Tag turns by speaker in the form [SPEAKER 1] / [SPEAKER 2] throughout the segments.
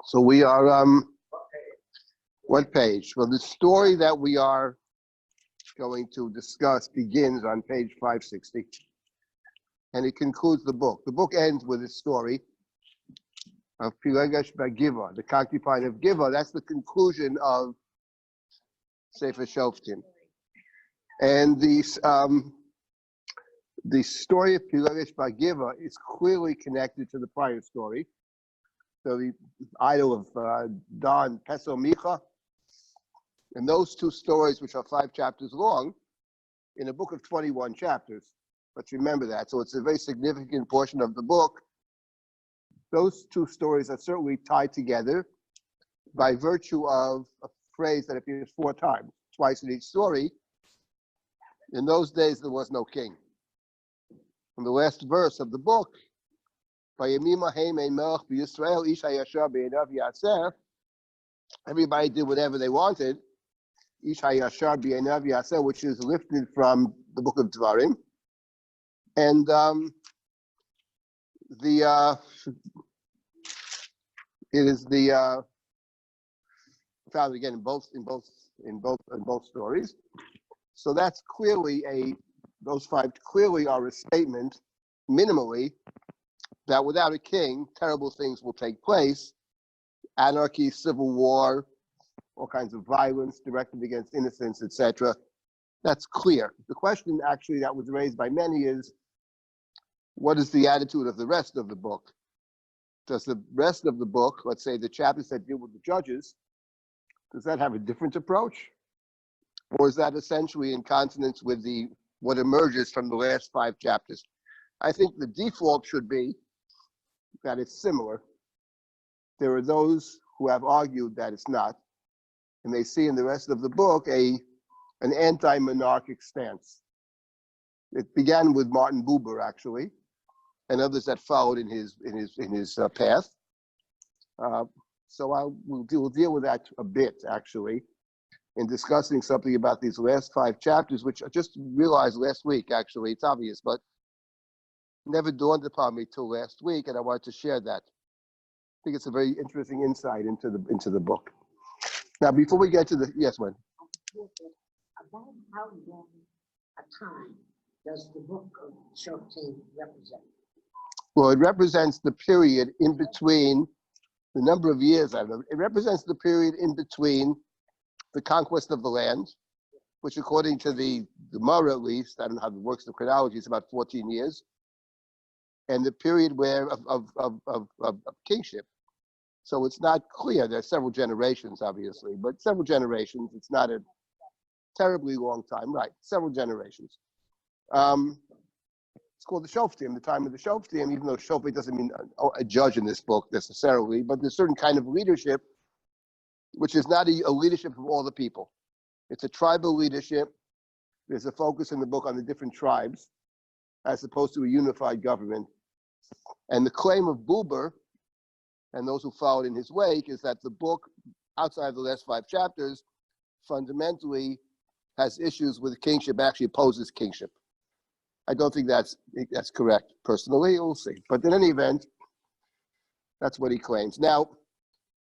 [SPEAKER 1] So we are, what page? Well, the story that we are going to discuss begins on page 560, and it concludes the book. The book ends with a story of Pilegesh by Giva, the concubine of Giva. That's the conclusion of Sefer Shoftim. And the story of Pilegesh by Giva is clearly connected to the prior story. So the idol of Dan, Peso, Micha, and those two stories, which are 5 chapters long, in a book of 21 chapters. Let's remember that. So it's a very significant portion of the book. Those two stories are certainly tied together by virtue of a phrase that appears 4 times, twice in each story. In those days, there was no king. In the last verse of the book, everybody did whatever they wanted, which is lifted from the book of Dvarim. And it is the found again in both stories. So that's clearly those 5 clearly are a statement, minimally, that without a king, terrible things will take place. Anarchy, civil war, all kinds of violence directed against innocents, etc. That's clear. The question actually that was raised by many is, what is the attitude of the rest of the book? Does the rest of the book, let's say the chapters that deal with the judges, does that have a different approach? Or is that essentially in consonance with what emerges from the last 5 chapters? I think the default should be that it's similar. There are those who have argued that it's not, and they see in the rest of the book an anti-monarchic stance. It began with Martin Buber, actually, and others that followed in his path. So we'll deal with that a bit, actually, in discussing something about these last 5 chapters, which I just realized last week. Actually, it's obvious, but never dawned upon me till last week, and I wanted to share that. I think it's a very interesting insight into the book. Now, before we get to yes, Wen.
[SPEAKER 2] About how long a time does the book of Shoftim represent?
[SPEAKER 1] Well, it represents the period in between the number of years. I don't know. It represents the period in between the conquest of the land, which, according to the Gemara, at least, I don't know how it works in chronology, it's about 14 years, and the period of kingship. So it's not clear. There are several generations, obviously, but several generations. It's not a terribly long time, right? Several generations. It's called the Shoftim, the time of the Shoftim, even though Shoftim doesn't mean a judge in this book necessarily, but there's a certain kind of leadership, which is not a leadership of all the people. It's a tribal leadership. There's a focus in the book on the different tribes, as opposed to a unified government. And the claim of Buber, and those who followed in his wake, is that the book, outside of the last 5 chapters, fundamentally has issues with kingship, actually opposes kingship. I don't think that's correct, personally. We'll see. But in any event, that's what he claims. Now,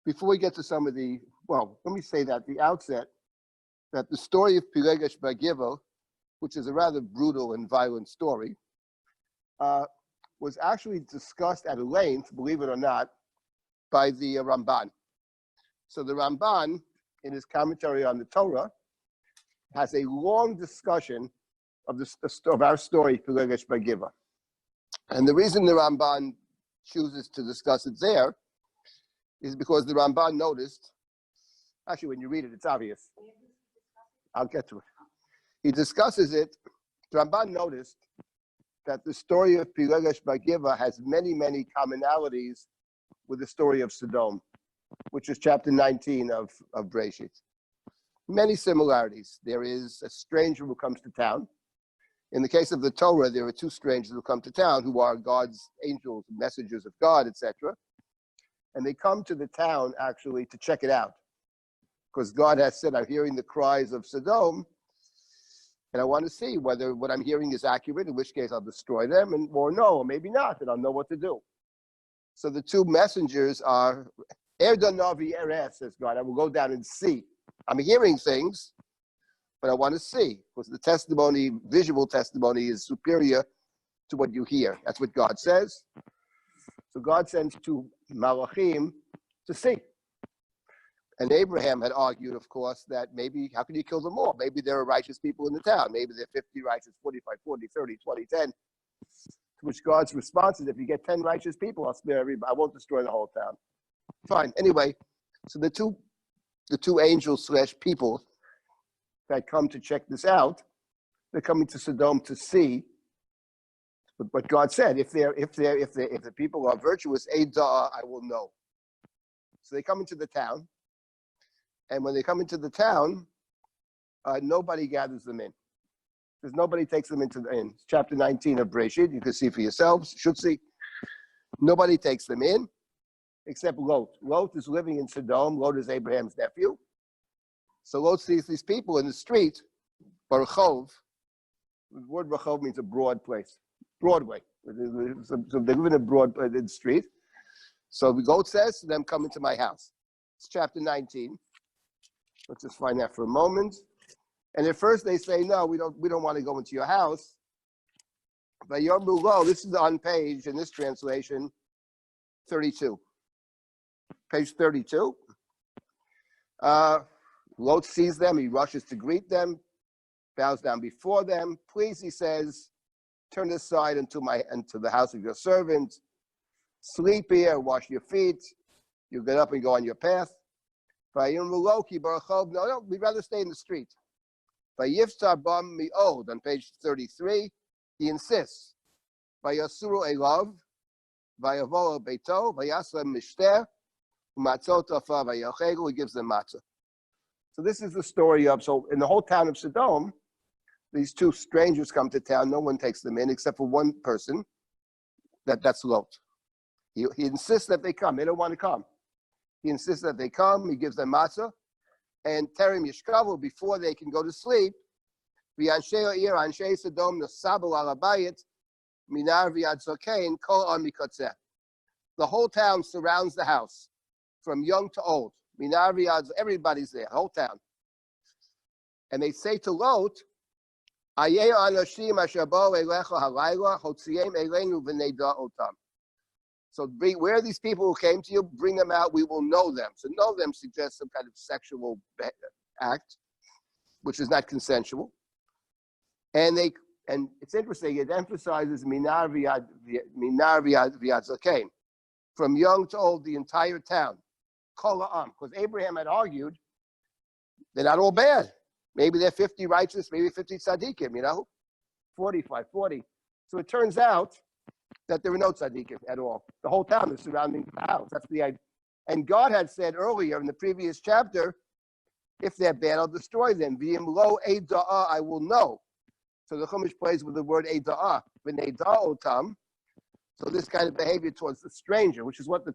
[SPEAKER 1] before we get to some of let me say that at the outset, that the story of Pilegesh by Giva, which is a rather brutal and violent story, was actually discussed at length, believe it or not, by the Ramban. So the Ramban, in his commentary on the Torah, has a long discussion of our story, Pilegesh by Giva. And the reason the Ramban chooses to discuss it there is because the Ramban noticed, actually when you read it, it's obvious. I'll get to it. He discusses it. The Ramban noticed that the story of Pilegesh by Giva has many, many commonalities with the story of Sodom, which is chapter 19 of Breshit. Many similarities. There is a stranger who comes to town. In the case of the Torah, there are 2 strangers who come to town who are God's angels, messengers of God, etc. And they come to the town actually to check it out, because God has said, I'm hearing the cries of Sodom, and I want to see whether what I'm hearing is accurate, in which case I'll destroy them, or no, or maybe not, and I'll know what to do. So the 2 messengers are Erdonavi Eres, says God, I will go down and see. I'm hearing things, but I want to see, because the testimony, visual testimony, is superior to what you hear. That's what God says. So God sends two malachim to see. And Abraham had argued, of course, that maybe, how can you kill them all? Maybe there are righteous people in the town. Maybe there are 50 righteous, 45, 40, 30, 20, 10. To which God's response is, if you get 10 righteous people, I'll spare everybody. I won't destroy the whole town. Fine. Anyway, so the two angels / people that come to check this out, they're coming to Sodom to see. But God said, if the people are virtuous, Eidah, I will know. So they come into the town. And when they come into the town, nobody gathers them in. Because nobody takes them into the inn. It's chapter 19 of Bereshit. You can see for yourselves, should see. Nobody takes them in, except Lot. Lot is living in Sodom. Lot is Abraham's nephew. So Lot sees these people in the street, Barachov. The word Barachov means a broad place, Broadway. So they live in a broad street. So Lot says to them, come into my house. It's chapter 19. Let's just find that for a moment. And at first they say, no, we don't want to go into your house. But this is on page, in this translation, 32. Page 32. Lot sees them, he rushes to greet them, bows down before them. Please, he says, turn aside into the house of your servant. Sleep here, wash your feet. You get up and go on your path. No, we'd rather stay in the street. On page 33, he insists. He gives them matzah. So this is the story of, so in the whole town of Sodom, these two strangers come to town. No one takes them in except for one person. That's Lot. He insists that they come. They don't want to come. He insists that they come. He gives them matzah. And Terem Yishkavu, before they can go to sleep, the whole town surrounds the house, from young to old. Everybody's there, whole town. And they say to Lot, so where are these people who came to you? Bring them out. We will know them. So know them suggests some kind of sexual act, which is not consensual. And it's interesting. It emphasizes minar v'yad zaken, from young to old, the entire town. Kol ha'am, because Abraham had argued they're not all bad. Maybe they're 50 righteous, maybe 50 tzaddikim. 45, 40. So it turns out that there were no tzaddikim at all. The whole town is surrounding the house. That's the idea. And God had said earlier in the previous chapter, if they're bad, I'll destroy them. V'im lo eida'ah, I will know. So the Chumash plays with the word eida'ah. V'neida'ah otam. So this kind of behavior towards the stranger, which is what the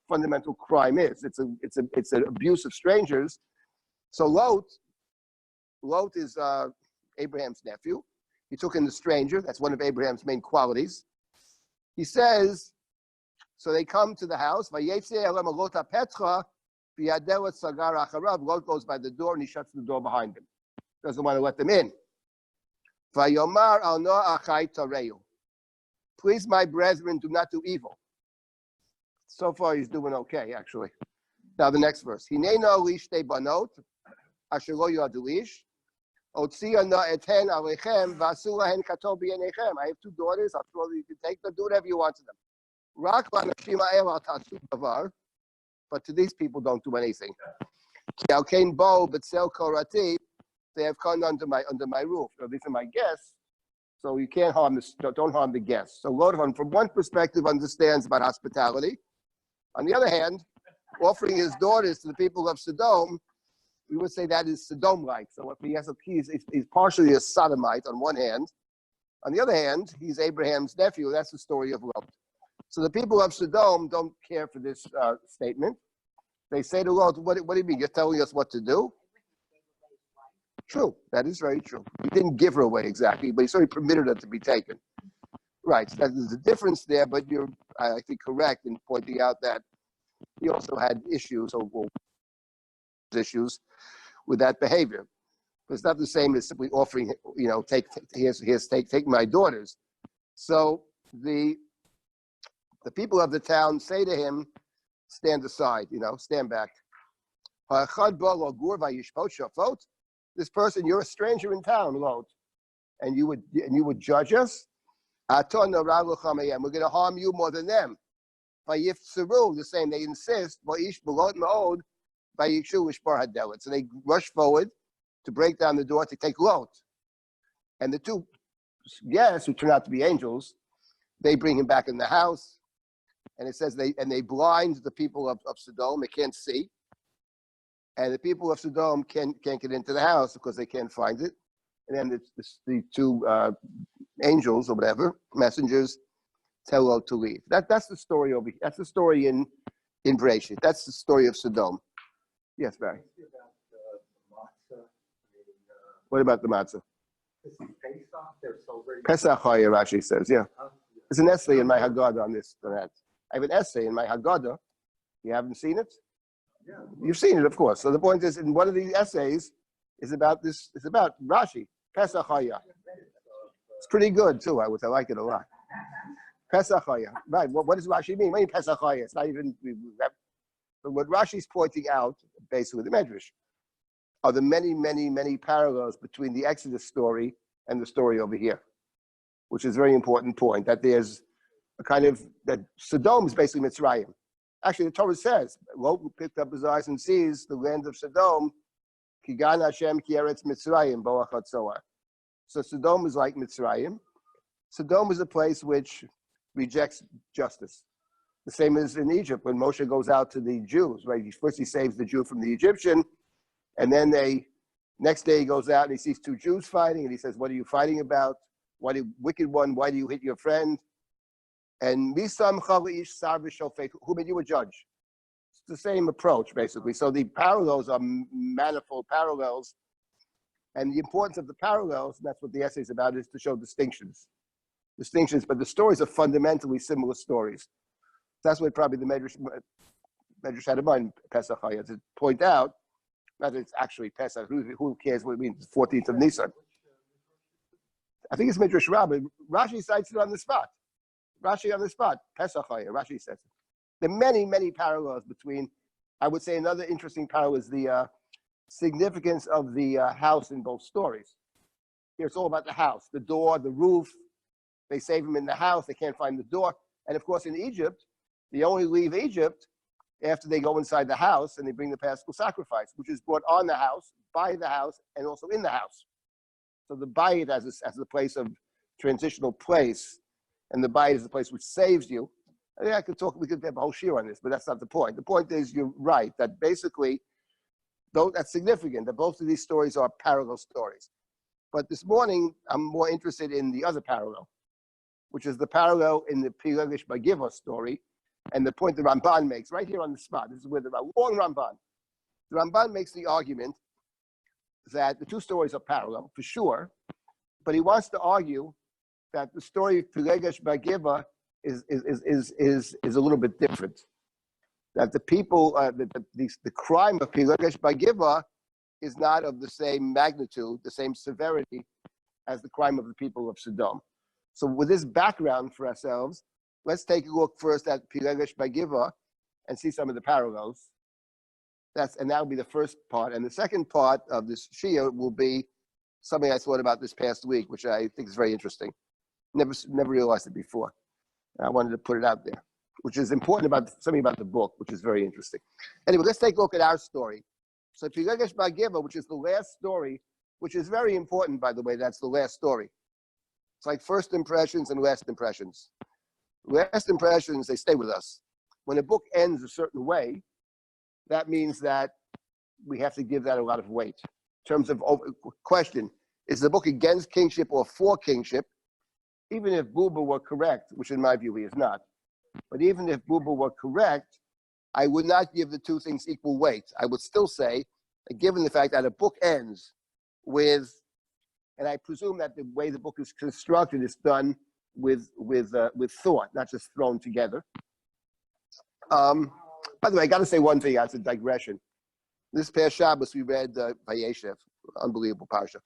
[SPEAKER 1] fundamental crime is. It's an abuse of strangers. So Lot is Abraham's nephew. He took in the stranger. That's one of Abraham's main qualities. He says, so they come to the house. Lot goes by the door and he shuts the door behind him. Doesn't want to let them in. Please, my brethren, do not do evil. So far, he's doing okay, actually. Now, the next verse. I have two daughters. I'll throw you can take them. Do whatever you want to them. But to these people, don't do anything. They have come under my roof. So these are my guests. So you can't don't harm the guests. So Lot, from one perspective, understands about hospitality. On the other hand, offering his daughters to the people of Sodom, we would say that is Sodom-like. So if he's partially a sodomite on one hand. On the other hand, he's Abraham's nephew. That's the story of Lot. So the people of Sodom don't care for this statement. They say to Lot, what do you mean? You're telling us what to do? True. That is very true. He didn't give her away exactly, but he certainly permitted her to be taken. Right. So there's a difference there, but you're, I think, correct in pointing out that he also had issues or issues with that behavior. But it's not the same as simply offering, take my daughters. So the people of the town say to him, stand aside, stand back. This person, you're a stranger in town, Lot, and you would judge us. We're going to harm you more than them. The same, they insist. So they rush forward to break down the door to take Lot. And the two guests, who turn out to be angels, they bring him back in the house. And it says they blind the people of Sodom. They can't see. And the people of Sodom can't get into the house because they can't find it. And then the two angels or whatever, messengers, tell Lot to leave. That's the story over here. That's the story in Bereshit. That's the story of Sodom. Yes, Barry. What about the matzah? Pesach Chaya, Rashi says, yeah. There's an essay in my Haggadah on this. On that. I have an essay in my Haggadah. You haven't seen it? Yeah. You've seen it, of course. So the point is, in one of the essays, is about this. It's about Rashi, Pesach Chaya. It's pretty good too. I like it a lot. Pesach Chaya, right? What does Rashi mean? What do you mean Pesach Chaya? It's not even. But what Rashi's pointing out, basically, the Medrash, are the many, many, many parallels between the Exodus story and the story over here, which is a very important point. That there's a kind of that Sodom is basically Mitzrayim. Actually, the Torah says, Lot picked up his eyes and sees the land of Sodom, Kigan Hashem ki eretz Mitzrayim, Boach Hatzoar. So Sodom is like Mitzrayim. Sodom is a place which rejects justice. The same as in Egypt, when Moshe goes out to the Jews, right? First he saves the Jew from the Egyptian, and then next day he goes out and he sees two Jews fighting, and he says, what are you fighting about? Wicked one, why do you hit your friend? And Misam Chalish Sarvish Shofet, who made you a judge? It's the same approach, basically. So the parallels are manifold parallels. And the importance of the parallels, and that's what the essay is about, is to show distinctions. But the stories are fundamentally similar stories. That's what probably the Medrash had in mind, Pesach Chaya, to point out, not that it's actually Pesach, who cares what it means, 14th of Nisan. I think it's Midrash Rabbi. Rashi cites it on the spot. Pesach Chaya, Rashi says it. There are many, many parallels between, I would say another interesting parallel is the significance of the house in both stories. Here it's all about the house, the door, the roof. They save him in the house, they can't find the door. And of course in Egypt, they only leave Egypt after they go inside the house and they bring the Paschal sacrifice, which is brought on the house, by the house, and also in the house. So the bayit as a place of transitional place, and the bayit is the place which saves you. I mean, we could have a whole shir on this, but that's not the point. The point is, you're right, that basically, though that's significant, that both of these stories are parallel stories. But this morning, I'm more interested in the other parallel, which is the parallel in the Pilegesh Bagiva story, and the point the Ramban makes right here on the spot. This is with a long Ramban. The Ramban makes the argument that the two stories are parallel, for sure, but he wants to argue that the story of Pilegesh Bagiva is a little bit different. That the people, the crime of Pilegesh Bagiva is not of the same magnitude, the same severity as the crime of the people of Sodom. So with this background for ourselves, let's take a look first at Pilegesh Bagiva and see some of the parallels. And that'll be the first part. And the second part of this shia will be something I thought about this past week, which I think is very interesting. Never realized it before. I wanted to put it out there, which is important about something about the book, which is very interesting. Anyway, let's take a look at our story. So Pilegesh Bagiva, which is the last story, which is very important, by the way, that's the last story. It's like first impressions and last impressions. Last impressions, they stay with us. When a book ends a certain way, that means that we have to give that a lot of weight. In terms of question, is the book against kingship or for kingship? Even if Buber were correct, which in my view he is not, but even if Buber were correct, I would not give the two things equal weight. I would still say, given the fact that a book ends with, and I presume that the way the book is constructed is done with thought, not just thrown together. By By the way, I got to say one thing as a digression. This past Shabbos, we read Vayeshev, unbelievable parsha.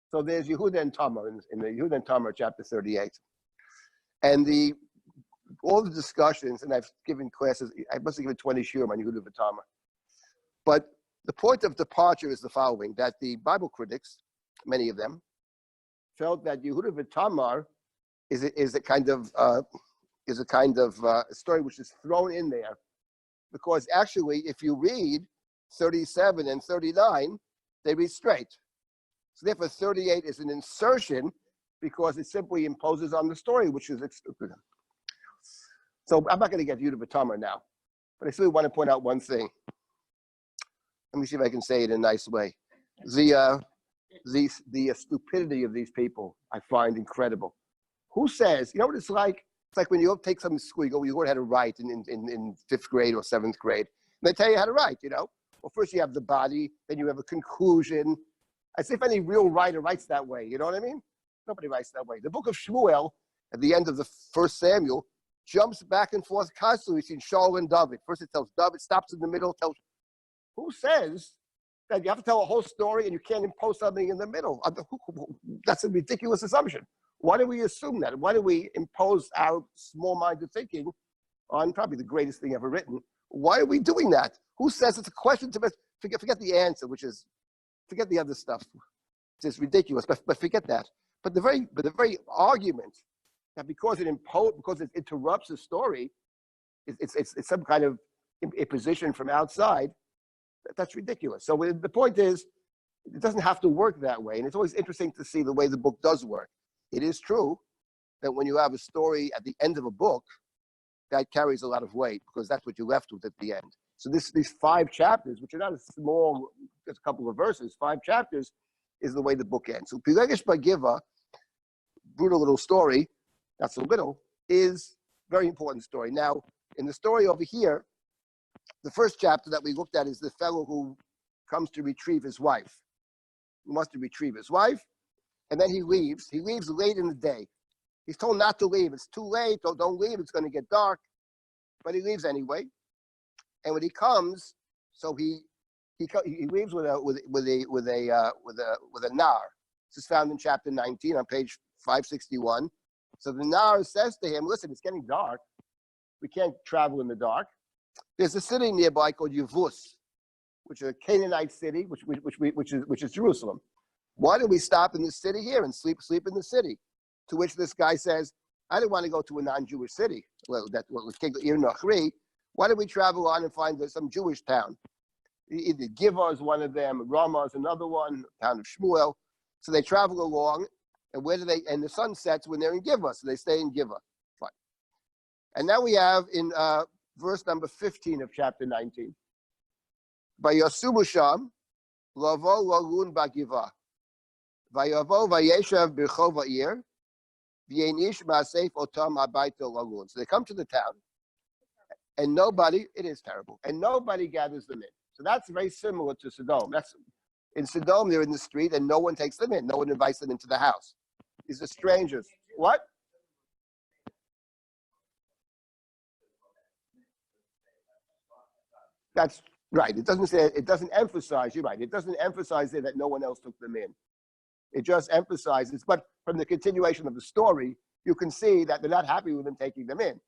[SPEAKER 1] So there's Yehuda and Tamar in the Yehuda and Tamar chapter 38. And all the discussions, and I've given classes, I must have given 20 shiurim on Yehuda and Tamar. But the point of departure is the following, that the Bible critics, many of them, felt that Yehuda and Tamar is a kind of story which is thrown in there, because actually, if you read 37 and 39, they read straight. So therefore, 38 is an insertion because it simply imposes on the story, which is stupid. So I'm not going to get Yehuda and Tamar now, but I still want to point out one thing. Let me see if I can say it in a nice way. The stupidity of these people I find incredible. Who says, you know what it's like? It's like when you take something to school, you learn how to write in 5th grade or 7th grade. And they tell you how to write, Well, first you have the body, then you have a conclusion. As if any real writer writes that way, you know what I mean? Nobody writes that way. The book of Shmuel, at the end of the 1st Samuel, jumps back and forth constantly between Shaul and David. First it tells David, stops in the middle, tells... Who says that you have to tell a whole story and you can't impose something in the middle? That's a ridiculous assumption. Why do we assume that? Why do we impose our small-minded thinking on probably the greatest thing ever written? Why are we doing that? Who says it's a question to forget the answer, which is forget the other stuff. It's ridiculous, but forget that. But the very argument that because it interrupts a story, it's some kind of imposition from outside. That's ridiculous. So the point is, it doesn't have to work that way, and it's always interesting to see the way the book does work. It is true that when you have a story at the end of a book, that carries a lot of weight because that's what you're left with at the end. So these 5 chapters, which are not a small, just a couple of verses, 5 chapters, is the way the book ends. So Pilegesh Bagiva, brutal little story, not so little, is a very important story. Now, in the story over here, the first chapter that we looked at is the fellow who comes to retrieve his wife. He wants to retrieve his wife. And then he leaves. He leaves late in the day. He's told not to leave. It's too late. Don't leave. It's going to get dark. But he leaves anyway. And when he comes, so he leaves with a nar. This is found in chapter 19 on page 561. So the nar says to him, "Listen, it's getting dark. We can't travel in the dark. There's a city nearby called Yevus, which is a Canaanite city, which is Jerusalem. Why don't we stop in the city here and sleep in the city?" To which this guy says, "I don't want to go to a non-Jewish city. Well, that was Kingship. Why don't we travel on and find some Jewish town? Either Giva is one of them, Ramah is another one, town of Shmuel." So they travel along, and and the sun sets when they're in Giva, so they stay in Giva. Fine. And now we have in verse number 15 of chapter 19. Vayasumu sham, lavo lalun bagiva. Vayavo vayeshav birchov ha'ir, v'yenish ma'asef otam habayto lalun. So they come to the town, and it is terrible, and nobody gathers them in. So that's very similar to Sodom. In Sodom, they're in the street, and no one takes them in. No one invites them into the house. These are strangers. What? That's right. It doesn't emphasize, you're right. It doesn't emphasize there that no one else took them in. It just emphasizes, but from the continuation of the story, you can see that they're not happy with them taking them in.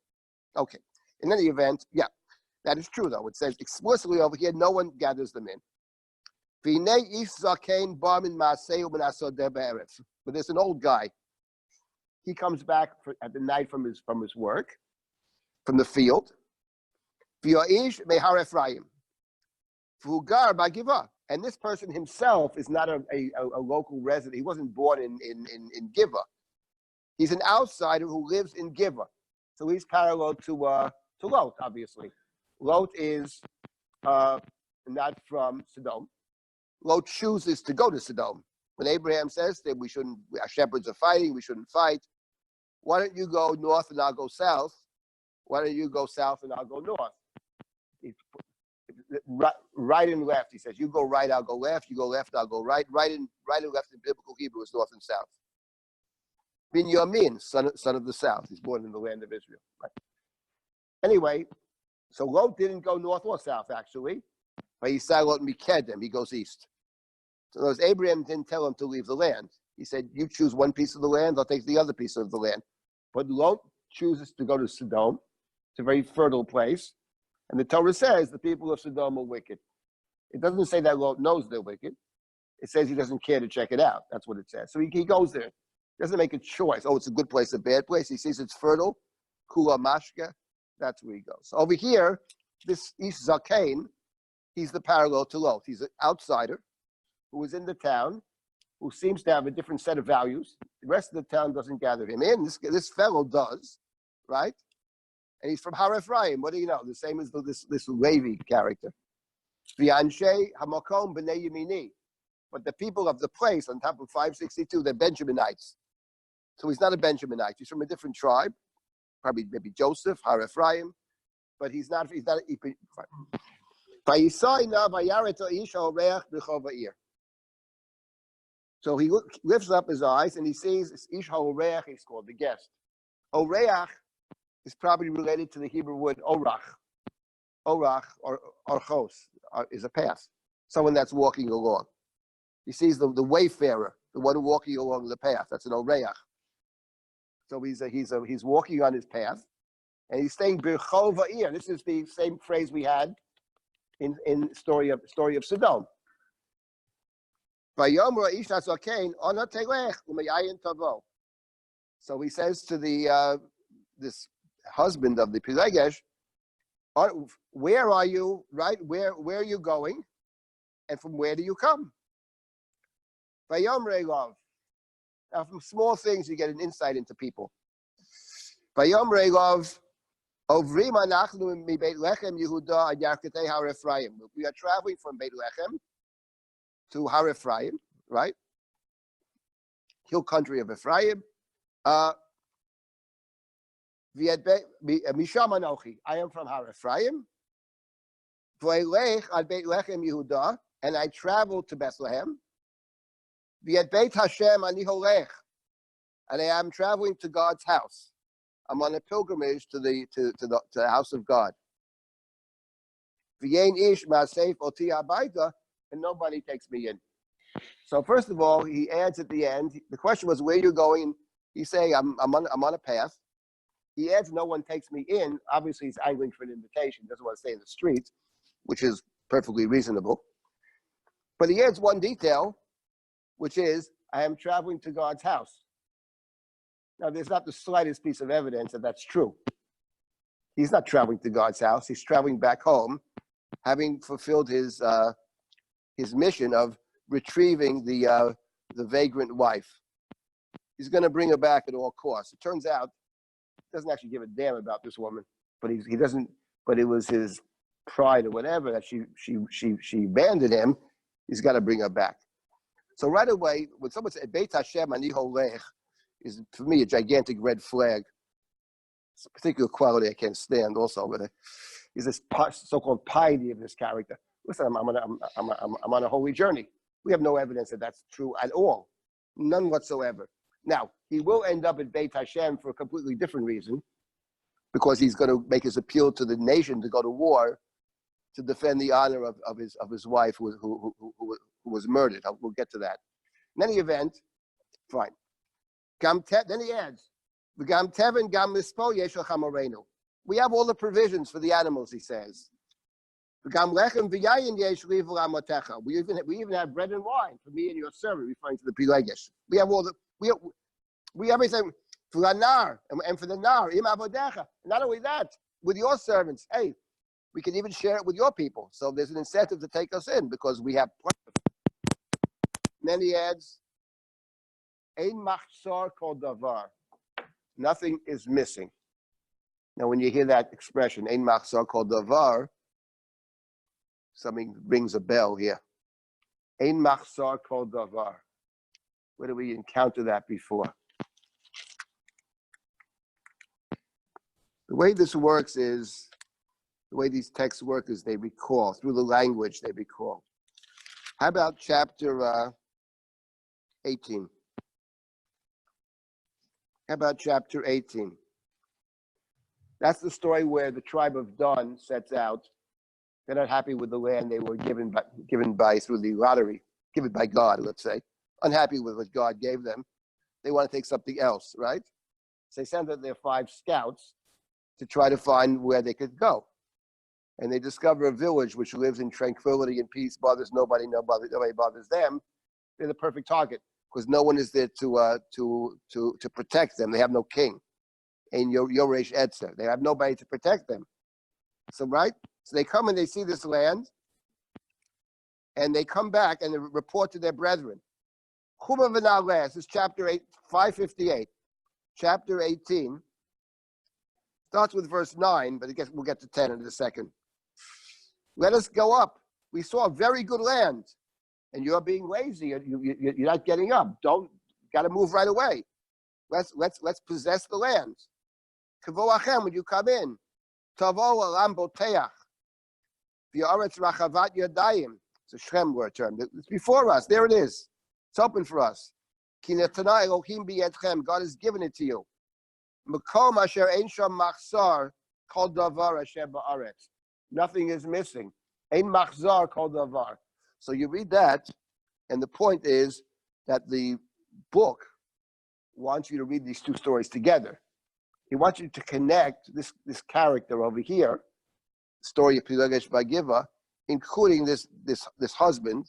[SPEAKER 1] Okay. In any event, yeah, that is true though. It says explicitly over here, no one gathers them in. But there's an old guy. He comes back at the night from his work, from the field. And this person himself is not a local resident. He wasn't born in Giva. He's an outsider who lives in Giva. So he's parallel to Lot, obviously. Lot is not from Sodom. Lot chooses to go to Sodom. When Abraham says that our shepherds are fighting, we shouldn't fight. Why don't you go north and I'll go south? Why don't you go south and I'll go north? Right and left. He says, you go right, I'll go left. You go left, I'll go right. Right and left in biblical Hebrew is north and south. Binyamin, son of the south. He's born in the land of Israel. Right. Anyway, So Lot didn't go north or south, actually. But he said Lot Mikedem, he goes east. So those Abraham didn't tell him to leave the land. He said, you choose one piece of the land, I'll take the other piece of the land. But Lot chooses to go to Sodom. It's a very fertile place. And the Torah says the people of Sodom are wicked. It doesn't say that Lot knows they're wicked. It says he doesn't care to check it out. That's what it says. So he goes there. He doesn't make a choice. Oh, it's a good place, a bad place. He sees it's fertile. Kula Mashka. That's where he goes. So over here, this Ish Zakain, he's the parallel to Lot. He's an outsider who is in the town, who seems to have a different set of values. The rest of the town doesn't gather him in. This fellow does, right? And he's from Har Ephraim. What do you know? The same as this Levi character. V'anshe hamakom b'nei yemini. But the people of the place on top of 562, they're Benjaminites. So he's not a Benjaminite. He's from a different tribe, probably maybe Joseph, Har Ephraim, but he's not. So he lifts up his eyes and he sees Ish HaOreach, he's called the guest. Oreach is probably related to the Hebrew word orach. Orach or orchos is a path, someone that's walking along. He sees the wayfarer, the one walking along the path. That's an oreach. So he's walking on his path, and he's saying birchov ha'ir. This is the same phrase we had in story of Sodom. So he says to the this husband of the Pilegesh, where are you? Right? Where are you going? And from where do you come? Now, from small things, you get an insight into people. We are traveling from Beit Lechem to Har Ephraim, right? Hill country of Ephraim. I am from Har Ephraim. And I traveled to Bethlehem. And I am traveling to God's house. I'm on a pilgrimage to the house of God. And nobody takes me in. So first of all, he adds at the end, the question was, where are you going? He's saying, I'm on a path. He adds, no one takes me in. Obviously, he's angling for an invitation. He doesn't want to stay in the street, which is perfectly reasonable. But he adds one detail, which is, I am traveling to God's house. Now, there's not the slightest piece of evidence that that's true. He's not traveling to God's house. He's traveling back home, having fulfilled his mission of retrieving the vagrant wife. He's going to bring her back at all costs. It turns out he doesn't actually give a damn about this woman, but he doesn't. But it was his pride or whatever that she abandoned him. He's got to bring her back. So right away, when someone said Beit Hashem Ani Holech, is for me a gigantic red flag. It's a particular quality I can't stand. Also, but is this so-called piety of this character? Listen, I'm on a holy journey. We have no evidence that that's true at all, none whatsoever. Now he will end up at Beit Hashem for a completely different reason, because he's going to make his appeal to the nation to go to war to defend the honor of his wife who was murdered. We'll get to that. In any event, fine. Then he adds, we have all the provisions for the animals, he says. We even have bread and wine for me and your servant, referring to the Pilegesh. We have all we have everything for the nar and for the nar. Not only that, with your servants, hey, we can even share it with your people. So there's an incentive to take us in because we have plenty. And then he adds, Ein machsar kol davar. Nothing is missing. Now, when you hear that expression, Ein machsar kol davar, something rings a bell here. Ein machsar kol davar. Where do we encounter that before? The way this works is, the way these texts work is they recall, through the language they recall. How about chapter 18? How about chapter 18? That's the story where the tribe of Dan sets out. They're not happy with the land they were given by through the lottery, given by God, let's say. Unhappy with what God gave them. They want to take something else, right? So they send out their 5 scouts to try to find where they could go. And they discover a village which lives in tranquility and peace, bothers nobody bothers them. They're the perfect target because no one is there to protect them. They have no king. And Yoresh Etzer. They have nobody to protect them. So, right? So they come and they see this land, and they come back and they report to their brethren. This is chapter 8, 558. Chapter 18 starts with verse 9, but we'll get to 10 in a second. Let us go up. We saw a very good land, and you're being lazy. You're not getting up. Got to move right away. Let's possess the land. Kavo Achem, when you come in, Tavo Alam Boteach, V'aretz Rachavat Yadayim. It's a Shem word term. It's before us. There it is. It's open for us. Ki netana Elohim biyedchem. God has given it to you. Makom asher ein sham machzar kol davar asher ba'aretz. Nothing is missing. Ein machzar kol davar. So you read that, and the point is that the book wants you to read these 2 stories together. He wants you to connect this character over here, story of Pilegesh Bagiva, including this husband,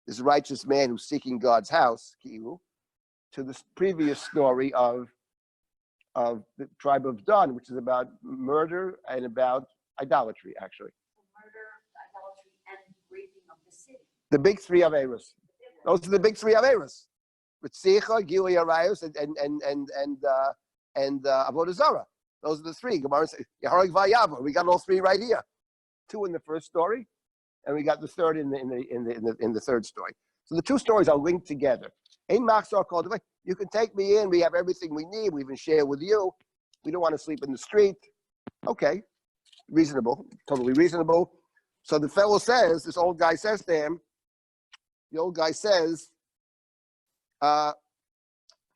[SPEAKER 1] this righteous man who's seeking God's house, Ki'u, to this previous story of the tribe of Dan, which is about murder and about idolatry, actually.
[SPEAKER 2] Murder, idolatry, and raping of the city.
[SPEAKER 1] The big 3 Averos. Those are the big 3 Averos. Ritzicha, Gilui Arayos, and Avodah Zarah. Those are the 3. Gemara says, Yehareg Vayava. We got all 3 right here. 2 in the first story, and we got the 3rd in the 3rd story. So the 2 stories are linked together. Ein machzor kol davar. You can take me in. We have everything we need. We even share with you. We don't want to sleep in the street. Okay, reasonable, totally reasonable. So the fellow says, this old guy says to him, the old guy says,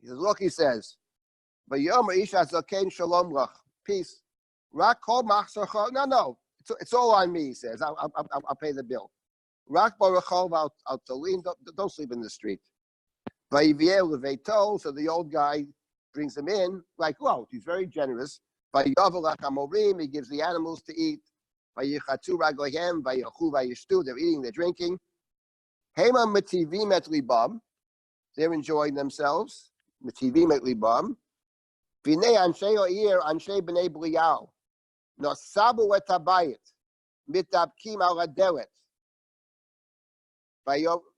[SPEAKER 1] look, he says, peace. No, it's all on me, he says. I'll pay the bill. Don't sleep in the street. So the old guy brings him in, like, whoa, he's very generous. He gives the animals to eat. They're eating, they're drinking. They're enjoying themselves.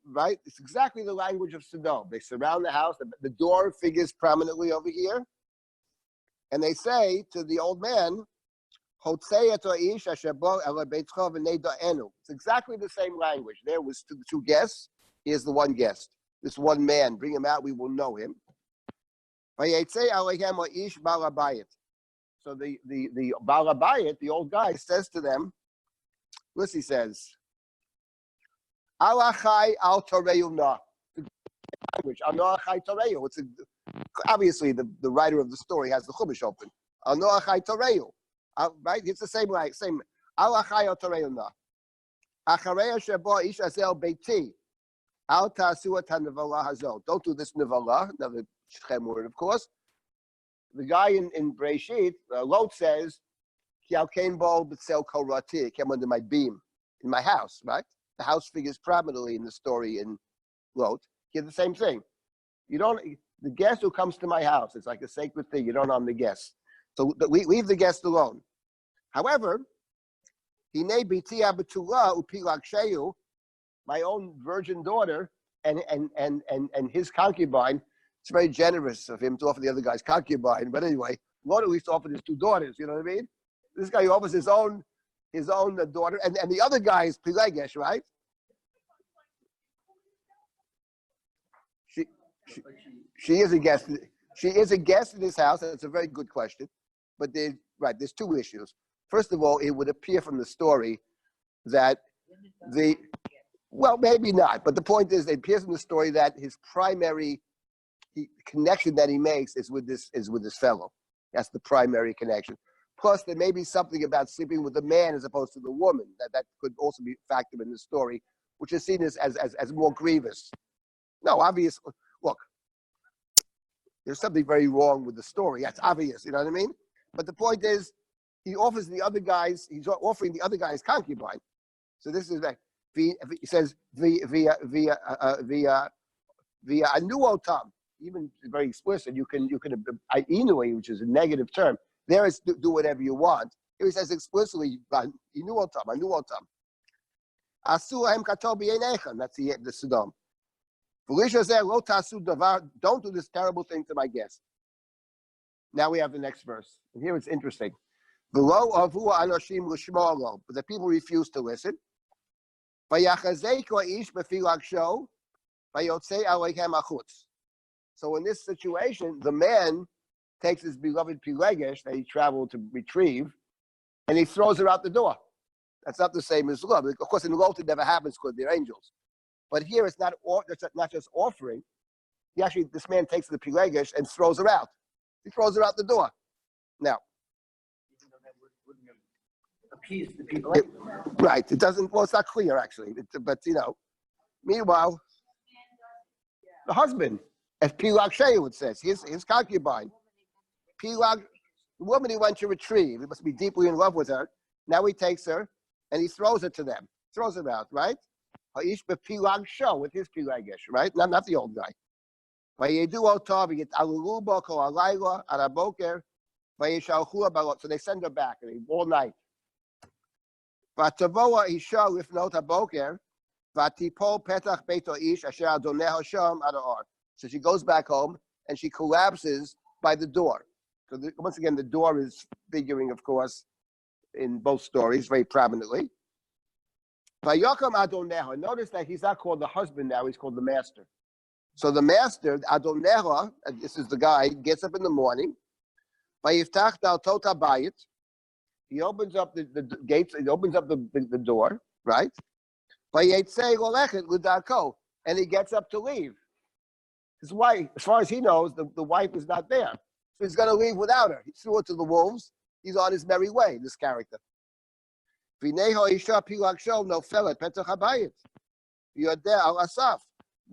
[SPEAKER 1] Right? It's exactly the language of Sodom. They surround the house. The door figures prominently over here. And they say to the old man, it's exactly the same language. There was 2 guests. Here's the 1 guest. This 1 man. Bring him out. We will know him. So the Baal Habayit, the old guy, says to them, listen, he says, Alachai al Toreu na. Language. Anoachai Toreu. It's obviously the writer of the story has the Chumash open. Anoachai Toreu. Right? It's the same like same. Alachai al Toreu na. Acharei sheba ish azel beiti. Al ta'asu et ha'nevala hazot. Don't do this nevala. Another Shem word, of course. The guy in Breshit, Lot says, Ki al kain bo b'tzel kol rati. It came under my beam in my house, right? The house figures prominently in the story in Lot. Here the same thing. The guest who comes to my house, it's like a sacred thing. You don't harm the guest. So leave the guest alone. However, my own virgin daughter and his concubine, it's very generous of him to offer the other guy's concubine. But anyway, Lot at least offered his 2 daughters, you know what I mean? This guy offers his own daughter, and the other guy is Pilegesh, right? She is a guest. She is a guest in his house. That's a very good question. But there's 2 issues. First of all, it would appear from the story that well, maybe not. But the point is, it appears from the story that his primary connection that he makes is with this fellow. That's the primary connection. Plus, there may be something about sleeping with the man as opposed to the woman that could also be factored in the story, which is seen as more grievous. No, obvious. Look, there's something very wrong with the story. That's obvious. You know what I mean? But the point is, he's offering the other guy's concubine. So this is like he says via anuotam, even very explicit. You can inui, which is a negative term. There is do whatever you want. Here he says explicitly anuotam. Asuhem katobi einechem. That's the Sodom. Don't do this terrible thing to my guest. Now we have the next verse. And here it's interesting. But the people refuse to listen. So in this situation, the man takes his beloved Pilegesh that he traveled to retrieve, and he throws her out the door. That's not the same as love. Of course, in Lot it never happens because they're angels. But here it's not just offering. This man takes the Pilegesh and throws her out. He throws her out the door. Now,
[SPEAKER 2] appease the people.
[SPEAKER 1] Right. It doesn't, well, it's not clear actually. But, meanwhile, the husband, as Pilag Shea would say, his concubine. Pilag, the woman he went to retrieve, he must be deeply in love with her. Now he takes her and he throws her to them. Throws her out, right? Ha'ish bepilag show with his pilagish, right? Not the old guy. So they send her back all night. So she goes back home and she collapses by the door. So once again, the door is figuring, of course, in both stories very prominently. Notice that he's not called the husband now, he's called the master. So the master, Adoneha, this is the guy, gets up in the morning. He opens up the gates, he opens up the door, right? And he gets up to leave. His wife, as far as he knows, the wife is not there. So he's going to leave without her. He threw her to the wolves. He's on his merry way, this character. What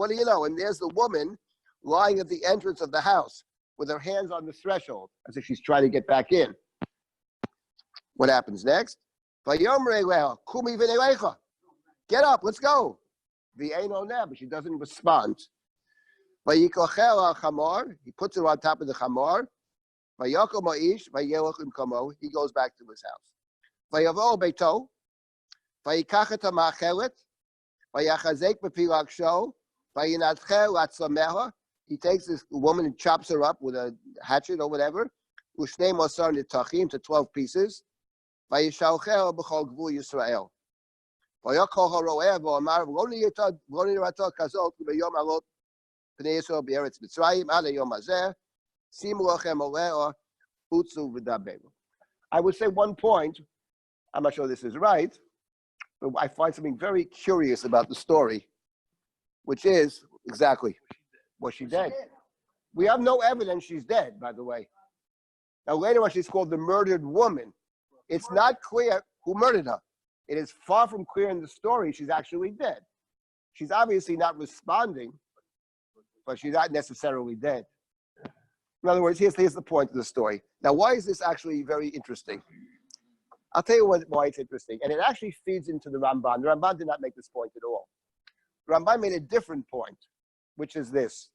[SPEAKER 1] do you know? And there's the woman lying at the entrance of the house with her hands on the threshold, as if she's trying to get back in. What happens next? Get up, let's go. But she doesn't respond. He puts her on top of the chamor. He goes back to his house. He takes this woman and chops her up with a hatchet or whatever. To 12 pieces. I would say one point, I'm not sure this is right, but I find something very curious about the story, which is, exactly, was she dead? We have no evidence she's dead, by the way. Now later on she's called the murdered woman. It's not clear who murdered her. It is far from clear in the story she's actually dead. She's obviously not responding, but she's not necessarily dead. In other words, here's the point of the story. Now, why is this actually very interesting? I'll tell you why it's interesting. And it actually feeds into the Ramban. The Ramban did not make this point at all. The Ramban made a different point, which is this.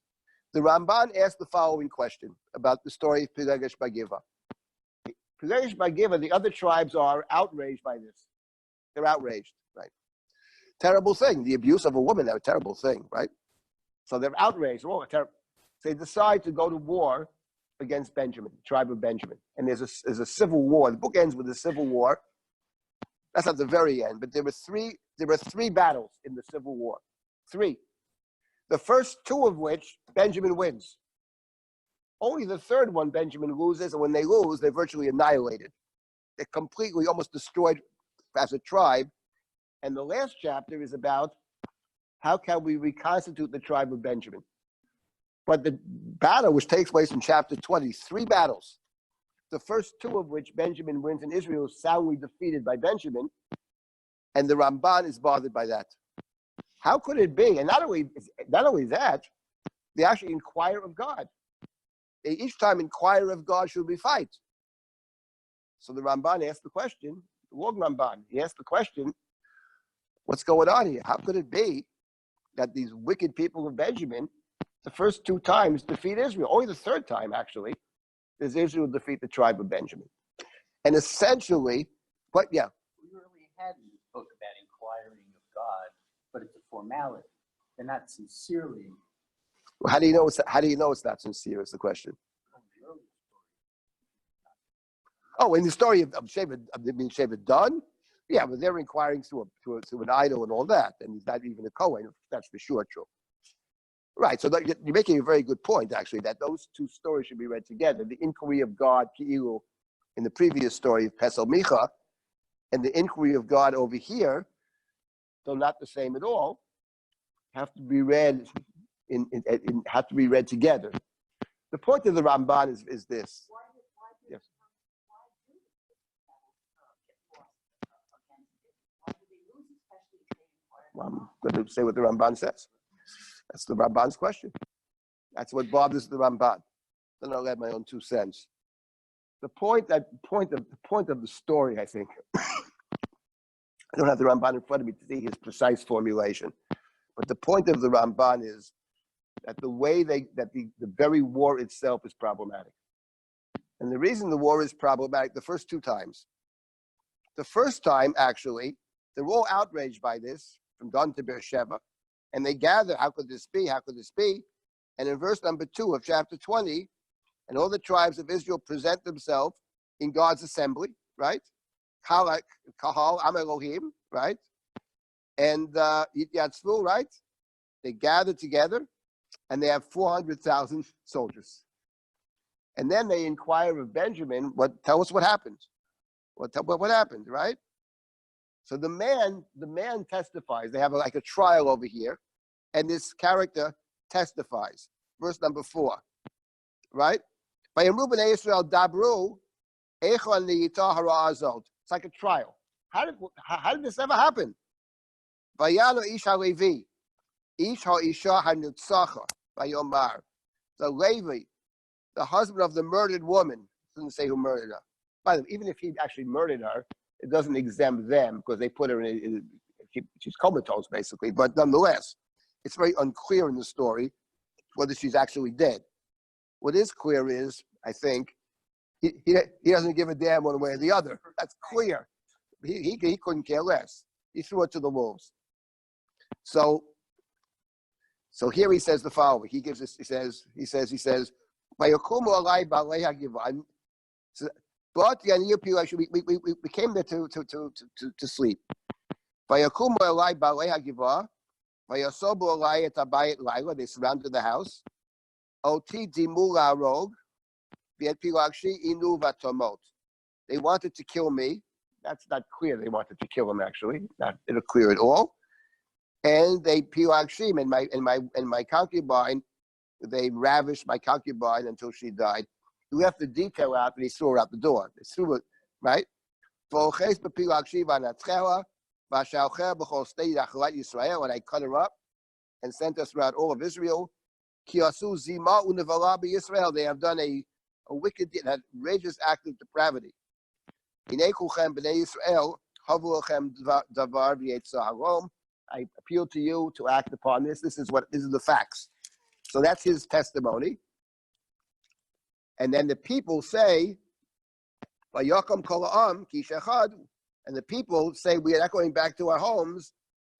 [SPEAKER 1] The Ramban asked the following question about the story of Pilegesh Bagiva. Pilegesh Bagiva, the other tribes are outraged by this. They're outraged, right? Terrible thing. The abuse of a woman, a terrible thing, right? So they're outraged. Oh, terrible. So they decide to go to war against Benjamin, the tribe of Benjamin. And there's a civil war. The book ends with a civil war. That's at the very end. But there were three battles in the civil war. 3. The first 2 of which Benjamin wins. Only the third one Benjamin loses, and when they lose, they're virtually annihilated. They're completely almost destroyed as a tribe. And the last chapter is about how can we reconstitute the tribe of Benjamin. But the battle, which takes place in chapter 20, 3 battles. the first two of which Benjamin wins and Israel is soundly defeated by Benjamin, and the Ramban is bothered by that. How could it be? And not only that, they actually inquire of God. They each time inquire of God, should we fight? So the Ramban asked the question, the Lord Ramban, he asked the question, what's going on here? How could it be that these wicked people of Benjamin, the first two times defeat Israel? Only the third time, actually, does Israel defeat the tribe of Benjamin. And essentially, but yeah.
[SPEAKER 3] We really had in this book about inquiring of God, but it's a formality. They're not sincerely.
[SPEAKER 1] How do you know it's not sincere? Is the question. Oh, in the story of Sheva done, yeah, but they're inquiring to an idol and all that, and he's not even a Kohen. That's for sure true. Right. So you're making a very good point, actually, that those two stories should be read together: the inquiry of God, Ki'ilu, in the previous story of Pesel Micha, and the inquiry of God over here, though not the same at all, have to be read have to be read together. The point of the Ramban is this. Yes. Well, I'm going to say what the Ramban says. That's the Ramban's question. That's what bothers the Ramban. Then I'll add my own 2 cents. The point of the story, I think, I don't have the Ramban in front of me to see his precise formulation, but the point of the Ramban is that the very war itself is problematic. And the reason the war is problematic, the first 2 times. The first time, actually, they're all outraged by this, from Dan to Beersheba, and they gather, how could this be? How could this be? And in verse number 2 of chapter 20, and all the tribes of Israel present themselves in God's assembly, right? Kahal Am Elohim, right? And Yityatzvu, right? They gather together, and they have 400,000 soldiers. And then they inquire of Benjamin, tell us what happened. What happened, right? So the man testifies. They have a trial over here, and this character testifies. Verse number 4, right? By Reuben Israel Dabru, Echon Liyitah Hara Azot. It's like a trial. How did this ever happen? Vayalo Ish HaLevi, Ish HaIsha HaNutzacha, Vayomar. The Levi, the husband of the murdered woman, doesn't say who murdered her. By the way, even if he actually murdered her, it doesn't exempt them because they put her she's comatose basically. But nonetheless, it's very unclear in the story whether she's actually dead. What is clear is, I think, he doesn't give a damn one way or the other. That's clear. He couldn't care less. He threw it to the wolves. So here he says the following. He gives us. He says. Vayakumu alai ba'alei hagivan. But we came there to sleep. Vayakumu alai ba'alei hagivan. Vayasobu alai et habayit laila. They surrounded the house. Oti dimu la'arog. V'et pilagshi inu v'tomot. They wanted to kill me. That's not clear. They wanted to kill him. Actually, not clear at all. And they pilagshim and my concubine. They ravished my concubine until she died. He left the detail out, and he threw her out the door. They threw it, right? And I cut her up and sent us throughout all of Israel. They have done a wicked, an outrageous act of depravity. I appeal to you to act upon this. This is the facts. So that's his testimony. And then the people say, and the people say, we are not going back to our homes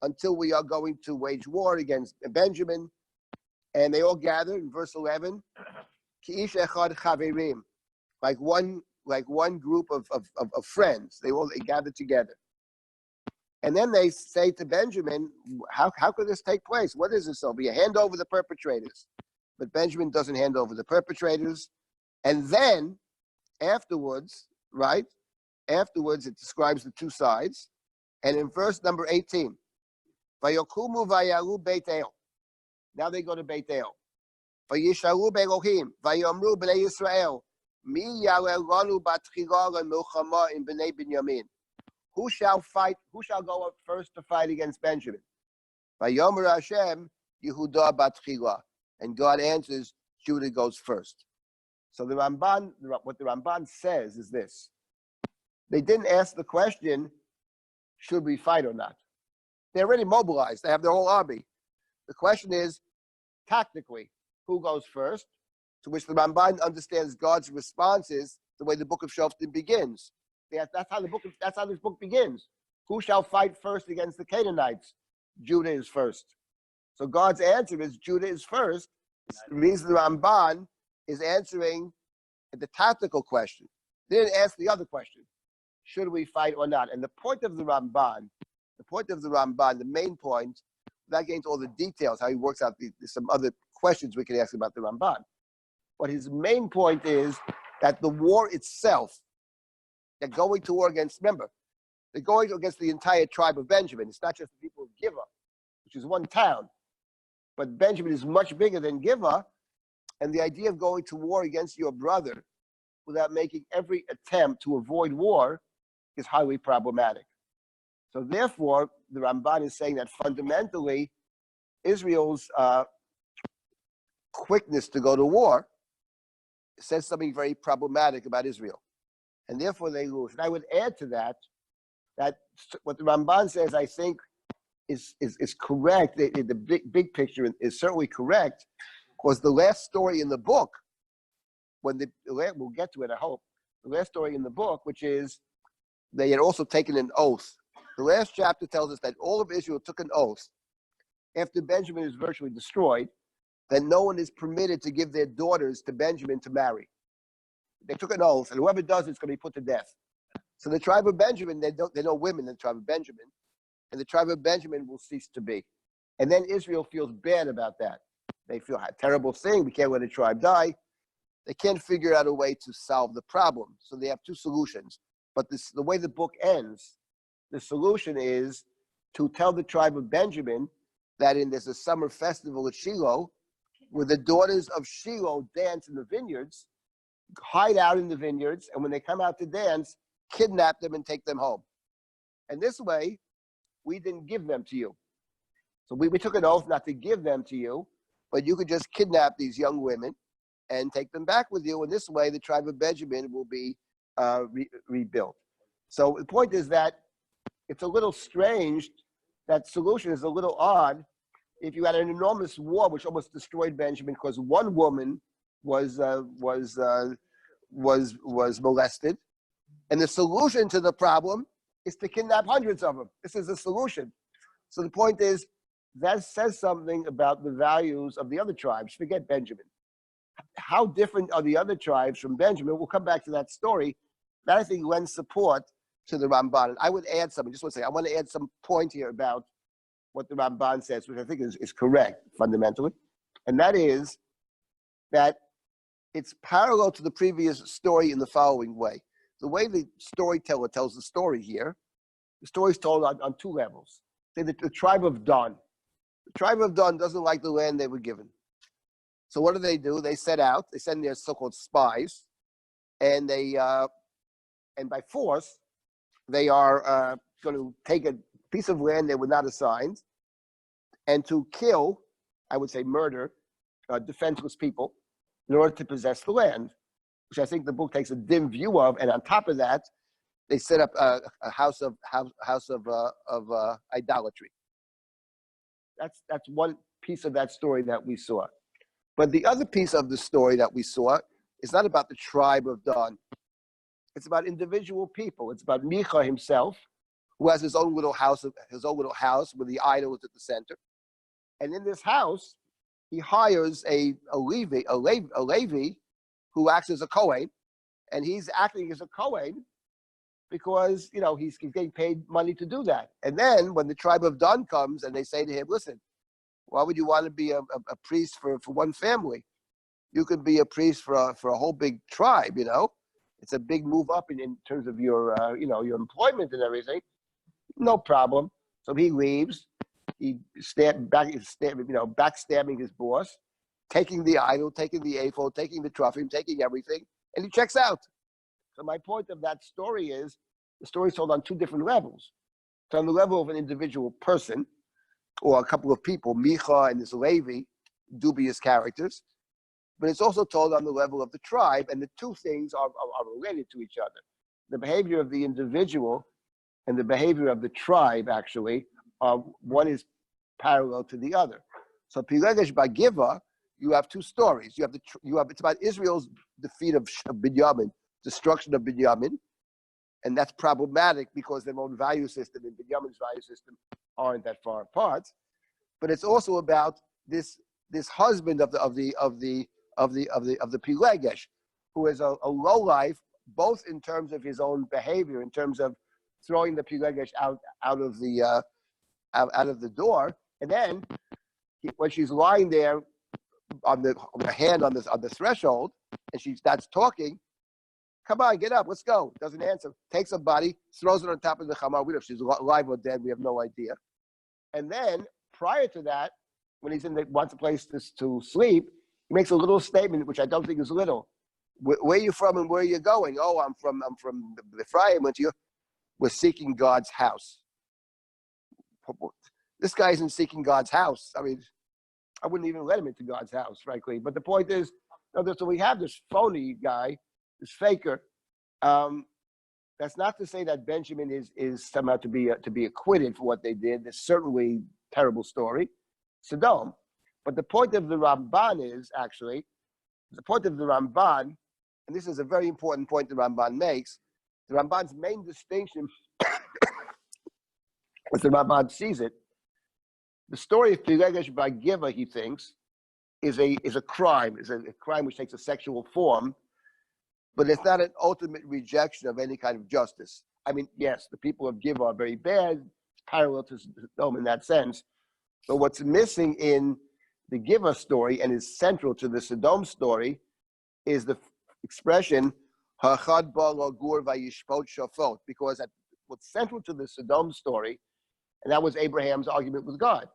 [SPEAKER 1] until we are going to wage war against Benjamin. And they all gather in verse 11, like one group of friends. They gather together. And then they say to Benjamin, how could this take place? What is this over? You hand over the perpetrators. But Benjamin doesn't hand over the perpetrators. And then afterwards, right? Afterwards, it describes the two sides. And in verse number 18, Vayokumu vayalu Beit El. Now they go to Beit El. Vayishalu be'Elohim. Vayomru b'nei Yisrael. Mi ya'aleh lanu batchila lemilchama in bnei Binyamin. Who shall fight? Who shall go up first to fight against Benjamin? Vayomer Hashem Yehuda batchila, and God answers, Judah goes first. So the Ramban, what the Ramban says is this: they didn't ask the question, should we fight or not? They're already mobilized. They have their whole army. The question is, tactically, who goes first? To which the Ramban understands God's response is the way the book of Shoftim begins. That's how this book begins. Who shall fight first against the Canaanites? Judah is first. So God's answer is Judah is first. The reason the Ramban is answering the tactical question. They didn't ask the other question. Should we fight or not? And the point of the Ramban, the main point, without getting into all the details, how he works out, there's some other questions we can ask about the Ramban. But his main point is that the war itself, they're going to war against, remember, they're going against the entire tribe of Benjamin. It's not just the people of Gibeah, which is one town. But Benjamin is much bigger than Gibeah, and the idea of going to war against your brother without making every attempt to avoid war is highly problematic. So therefore, the Ramban is saying that fundamentally, Israel's quickness to go to war says something very problematic about Israel. And therefore they lose. And I would add to that, that what the Ramban says, I think, is correct. The big picture is certainly correct, because the last story in the book, we'll get to it, I hope, the last story in the book, which is they had also taken an oath. The last chapter tells us that all of Israel took an oath after Benjamin is virtually destroyed, that no one is permitted to give their daughters to Benjamin to marry. They took an oath, and whoever does it's going to be put to death. So the tribe of Benjamin, they know women in the tribe of Benjamin, and the tribe of Benjamin will cease to be. And then Israel feels bad about that. They feel a terrible thing. We can't let a tribe die. They can't figure out a way to solve the problem. So they have two solutions. But the way the book ends, the solution is to tell the tribe of Benjamin that there's a summer festival at Shiloh, where the daughters of Shiloh dance in the vineyards, hide out in the vineyards, and when they come out to dance, kidnap them and take them home. And this way, we didn't give them to you. So we took an oath not to give them to you, but you could just kidnap these young women and take them back with you. And this way, the tribe of Benjamin will be rebuilt. So the point is that it's a little strange. That solution is a little odd. If you had an enormous war which almost destroyed Benjamin because one woman was molested, and the solution to the problem is to kidnap hundreds of them. This is the solution. So the point is, that says something about the values of the other tribes. Forget Benjamin. How different are the other tribes from Benjamin? We'll come back to that story. That I think lends support to the Ramban. And I would add something, just one second. I want to add some point here about what the Ramban says, which I think is correct fundamentally. And that is that it's parallel to the previous story in the following way. The way the storyteller tells the story here, the story is told on two levels. Say the tribe of Dan. The tribe of Dan doesn't like the land they were given. So what do? They set out, they send their so-called spies, and they, and by force, they are going to take a piece of land they were not assigned, and to kill, I would say murder, defenseless people in order to possess the land, which I think the book takes a dim view of. And on top of that, they set up a house of idolatry. That's one piece of that story that we saw. But the other piece of the story that we saw is not about the tribe of Dan. It's about individual people. It's about Micha himself, who has his own little house with the idol at the center. And in this house, he hires a Levi who acts as a Kohen, and he's acting as a Kohen because he's getting paid money to do that. And then when the tribe of Dan comes and they say to him, "Listen, why would you want to be a priest for one family? You could be a priest for a whole big tribe. It's a big move up in terms of your your employment and everything. No problem." So he leaves. He backstabbing his boss, taking the idol, taking the ephod, taking the trophy, taking everything, and he checks out. So my point of that story is the story is told on two different levels. So on the level of an individual person or a couple of people, Micha and this Levi, dubious characters, but it's also told on the level of the tribe, and the two things are related to each other. The behavior of the individual and the behavior of the tribe, actually, one is parallel to the other. So Pilegesh Bagiva, you have two stories. It's about Israel's defeat of Binyamin, destruction of Binyamin, and that's problematic because their own value system and Binyamin's value system aren't that far apart. But it's also about this husband of the Pilegesh, who is a lowlife, both in terms of his own behavior, in terms of throwing the Pilegesh out of the door, and then when she's lying there on the hand on the threshold, and she starts talking, come on, get up, let's go. Doesn't answer. Takes a body, throws it on top of the chamar. We don't know if she's alive or dead. We have no idea. And then prior to that, when he's wants a place to sleep, he makes a little statement, which I don't think is little. Where are you from and where are you going? Oh, I'm from Ephraim. We're seeking God's house. This guy isn't seeking God's house. I mean, I wouldn't even let him into God's house, frankly. But the point is, so we have this phony guy, this faker. That's not to say that Benjamin is somehow to be acquitted for what they did. It's certainly a terrible story, Sodom. But the point of the Ramban is actually, and this is a very important point the Ramban makes, the Ramban's main distinction, as the Ramban sees it, the story of Pilegesh Bagiva, he thinks, is a crime, is a crime which takes a sexual form, but it's not an ultimate rejection of any kind of justice. I mean, yes, the people of Giva are very bad, it's parallel to Sodom in that sense, but what's missing in the Giva story and is central to the Sodom story is the expression Hachad ba lagur vayishpot shafot, because what's central to the Sodom story, and that was Abraham's argument with God.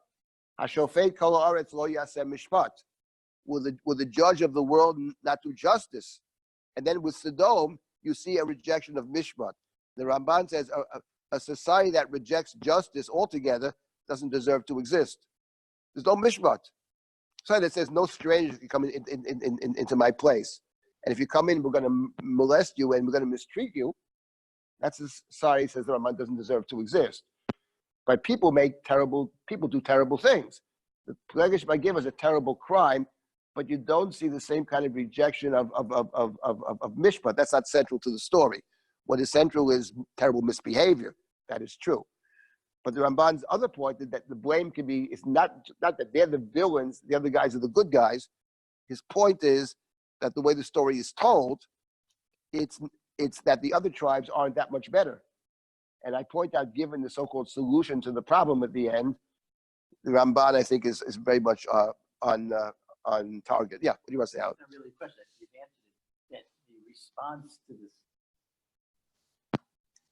[SPEAKER 1] Hashofet kol haaretz lo yaseh mishpat. Will the judge of the world not do justice? And then with Sodom, you see a rejection of mishpat. The Ramban says a society that rejects justice altogether doesn't deserve to exist. There's no mishpat. Society that says no stranger can come into my place. And if you come in, we're going to molest you and we're going to mistreat you. That's a society, says the Ramban, doesn't deserve to exist. But people do terrible things. The Pilegesh Bagiva is a terrible crime, but you don't see the same kind of rejection of mishpat. That's not central to the story. What is central is terrible misbehavior. That is true. But the Ramban's other point is that the blame can be, it's not that they're the villains, the other guys are the good guys. His point is that the way the story is told, it's that the other tribes aren't that much better. And I point out, given the so-called solution to the problem at the end, the Ramban, I think, is very much on target. Yeah, what do you want to say, Alex?
[SPEAKER 3] It's not really a question. You've answered it. That the response to this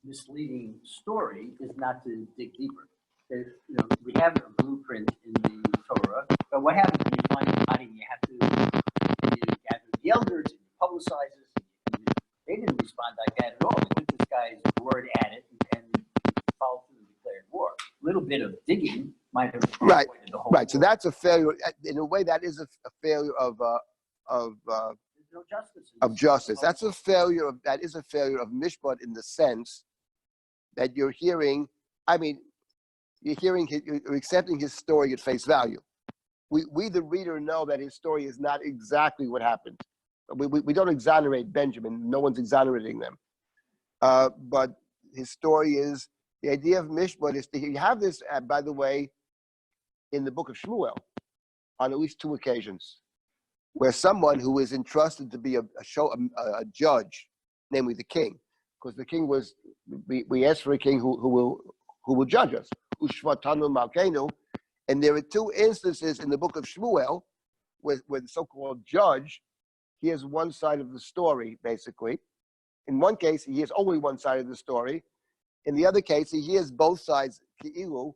[SPEAKER 3] misleading story is not to dig deeper. We have a blueprint in the Torah, but what happens when you find a body and you gather the elders and you publicize this? They didn't respond like that at all. They took this guy's word at it and followed through and declared war. A little bit of digging might have
[SPEAKER 1] right.
[SPEAKER 3] The whole
[SPEAKER 1] right.
[SPEAKER 3] war.
[SPEAKER 1] So that's a failure. In a way, that is a failure of
[SPEAKER 3] There's no justice.
[SPEAKER 1] Of justice. That's a failure of mishpat in the sense that you're accepting his story at face value. We the reader know that his story is not exactly what happened. We don't exonerate Benjamin. No one's exonerating them. But his story is, the idea of mishpat is you have this, by the way, in the book of Shmuel, on at least two occasions, where someone who is entrusted to be a judge, namely the king, because the king was, we asked for a king who will judge us. Ushvatanu malkeinu. And there are two instances in the book of Shmuel where the so-called judge, he has one side of the story, basically. In one case, he has only one side of the story. In the other case, he hears both sides, ki'ilu,